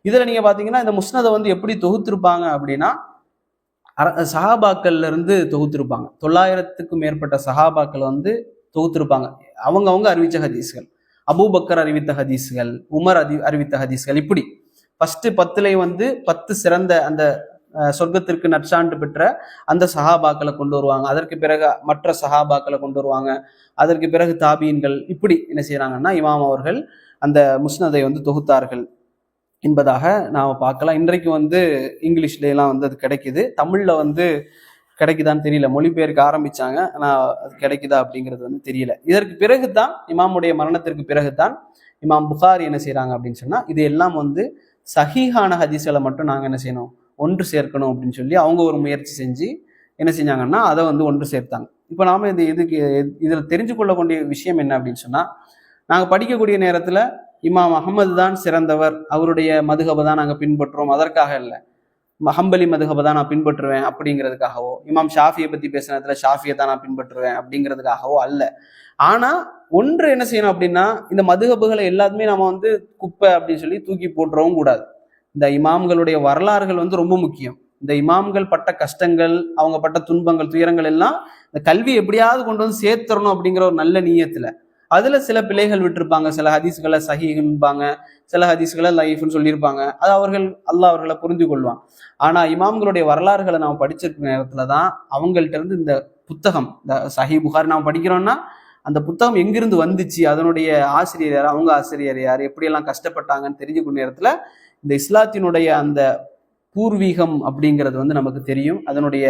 இதுல நீங்க பாத்தீங்கன்னா இந்த முஸ்னதை வந்து எப்படி தொகுத்திருப்பாங்க அப்படின்னா சஹாபாக்கள்ல இருந்து தொகுத்திருப்பாங்க. 900க்கும் மேற்பட்ட சஹாபாக்கள் வந்து தொகுத்திருப்பாங்க. அவங்க அறிவிச்ச ஹதீஸ்கள், அபூபக்கர் அறிவித்த ஹதீஸ்கள், உமர் அறிவித்த ஹதீஸ்கள், இப்படி ஃபர்ஸ்ட் 10 வந்து 10 சிறந்த அந்த சொர்க்கத்திற்கு நற்சான்று பெற்ற அந்த சஹாபாக்களை கொண்டு வருவாங்க. அதற்கு பிறகு மற்ற சஹாபாக்களை கொண்டு வருவாங்க. அதற்கு பிறகு தாபீன்கள், இப்படி என்ன செய்யறாங்கன்னா இமாம் அவர்கள் அந்த முஸ்னதை வந்து தொகுத்தார்கள் என்பதாக நாம் பார்க்கலாம். இன்றைக்கு வந்து இங்கிலீஷ்ல எல்லாம் வந்து அது கிடைக்குது. தமிழ்ல வந்து கிடைக்குதான்னு தெரியல, மொழிபெயர்க்க ஆரம்பிச்சாங்க, ஆனால் அது கிடைக்குதா அப்படிங்கிறது வந்து தெரியல. இதற்கு பிறகுதான் இமாமுடைய மரணத்திற்கு பிறகுதான் இமாம் புகாரி என்ன செய்யறாங்க அப்படின்னு சொன்னா இது எல்லாம் வந்து சஹீஹான ஹதீஸ்களை மட்டும் நாங்கள் என்ன செய்யணும், ஒன்று சேர்க்கணும் அப்படின்னு சொல்லி அவங்க ஒரு முயற்சி செஞ்சு என்ன செஞ்சாங்கன்னா அதை வந்து ஒன்று சேர்த்தாங்க. இப்போ நாம இதில் தெரிஞ்சு கொள்ளக்கூடிய விஷயம் என்ன அப்படின்னு சொன்னா, நாங்கள் படிக்கக்கூடிய நேரத்தில் இமாம் அஹமது தான் சிறந்தவர், அவருடைய மதுஹபை தான் நாங்கள் பின்பற்றுறோம், அதற்காக இல்லை ஹம்பலி மதுஹபை தான் நான் பின்பற்றுவேன் அப்படிங்கிறதுக்காகவோ, இமாம் ஷாஃபியை பற்றி பேசுனதுல ஷாஃபியை தான் நான் பின்பற்றுவேன் அப்படிங்கிறதுக்காகவோ அல்ல. ஆனா ஒன்று என்ன செய்யணும் அப்படின்னா, இந்த மதுஹபுகளை எல்லாத்துமே நம்ம வந்து குப்பை அப்படின்னு சொல்லி தூக்கி போட்டுறவும் கூடாது. இந்த இமாம்களுடைய வரலாறுகள் வந்து ரொம்ப முக்கியம். இந்த இமாம்கள் பட்ட கஷ்டங்கள், அவங்க பட்ட துன்பங்கள், துயரங்கள் எல்லாம் இந்த கல்வி எப்படியாவது கொண்டு வந்து சேர்த்துறணும் அப்படிங்கிற ஒரு நல்ல நீயத்துல அதுல சில பிழைகள் விட்டுருப்பாங்க. சில ஹதீஸ்களை சஹீஹ்பாங்க, சில ஹதீஸ்களை லைஃப்னு சொல்லியிருப்பாங்க. அது அல்லாஹ் அவர்களை புரிந்து கொள்வான். ஆனா இமாம்களுடைய வரலாறுகளை நம்ம படிச்சிருக்க நேரத்துலதான் அவங்கள்ட்ட இருந்து இந்த புத்தகம், இந்த சஹீஹ் புகாரி நாம் படிக்கிறோம்னா அந்த புத்தகம் எங்கிருந்து வந்துச்சு, அதனுடைய ஆசிரியர் யார், அவங்க ஆசிரியர் யார், எப்படியெல்லாம் கஷ்டப்பட்டாங்கன்னு தெரிஞ்சுக்கூடிய நேரத்துல இந்த இஸ்லாத்தினுடைய அந்த பூர்வீகம் அப்படிங்கிறது வந்து நமக்கு தெரியும். அதனுடைய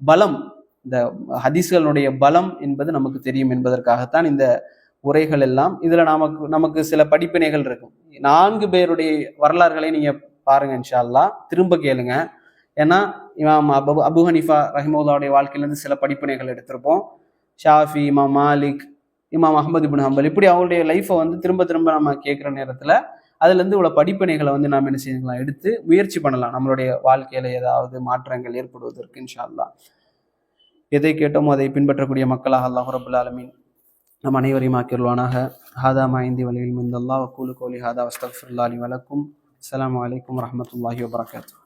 பலம், இந்த ஹதீஸ்களுடைய பலம் என்பது நமக்கு தெரியும் என்பதற்காகத்தான் இந்த உரைகள் எல்லாம். இதுல நமக்கு சில படிப்பினைகள் இருக்கும். 4 பேருடைய வரலாறுகளை நீங்க பாருங்க இன்ஷா அல்லாஹ், திரும்ப கேளுங்க. ஏன்னா இமாம் அபு ஹனீஃபா ரஹிமஹுல்லாவுடைய வாழ்க்கையிலிருந்து சில படிப்பினைகள் எடுத்திருப்போம். ஷாஃபி, இமாம் மாலிக், இமாம் அஹ்மது இப்னு ஹம்பல், இப்படி அவருடைய லைஃப்பை வந்து திரும்ப திரும்ப நம்ம கேட்குற நேரத்துல அதுல இருந்து இவ்வளவு படிப்பினைகளை வந்து நாம் என்ன செய்யலாம், எடுத்து முயற்சி பண்ணலாம் நம்மளுடைய வாழ்க்கையில ஏதாவது மாற்றங்கள் ஏற்படுவதற்கு இன்ஷா அல்லாஹ். எதை கேட்டோமோ அதை பின்பற்றக்கூடிய மக்களாக அல்லாஹ் ரப்பல் ஆலமீன் நம் அனைவரையும் ஆக்கிடுவானாக. ஹாதா மாயிந்தி வலியில் முந்தல்லா வக்கூலு கோலி ஹாதா வஸ்தக்ஃபிருல்லாஹி வலக்கும். அஸ்ஸலாமு அலைக்கும் வரஹ்மத்துல்லாஹி வபரகாத்துஹு.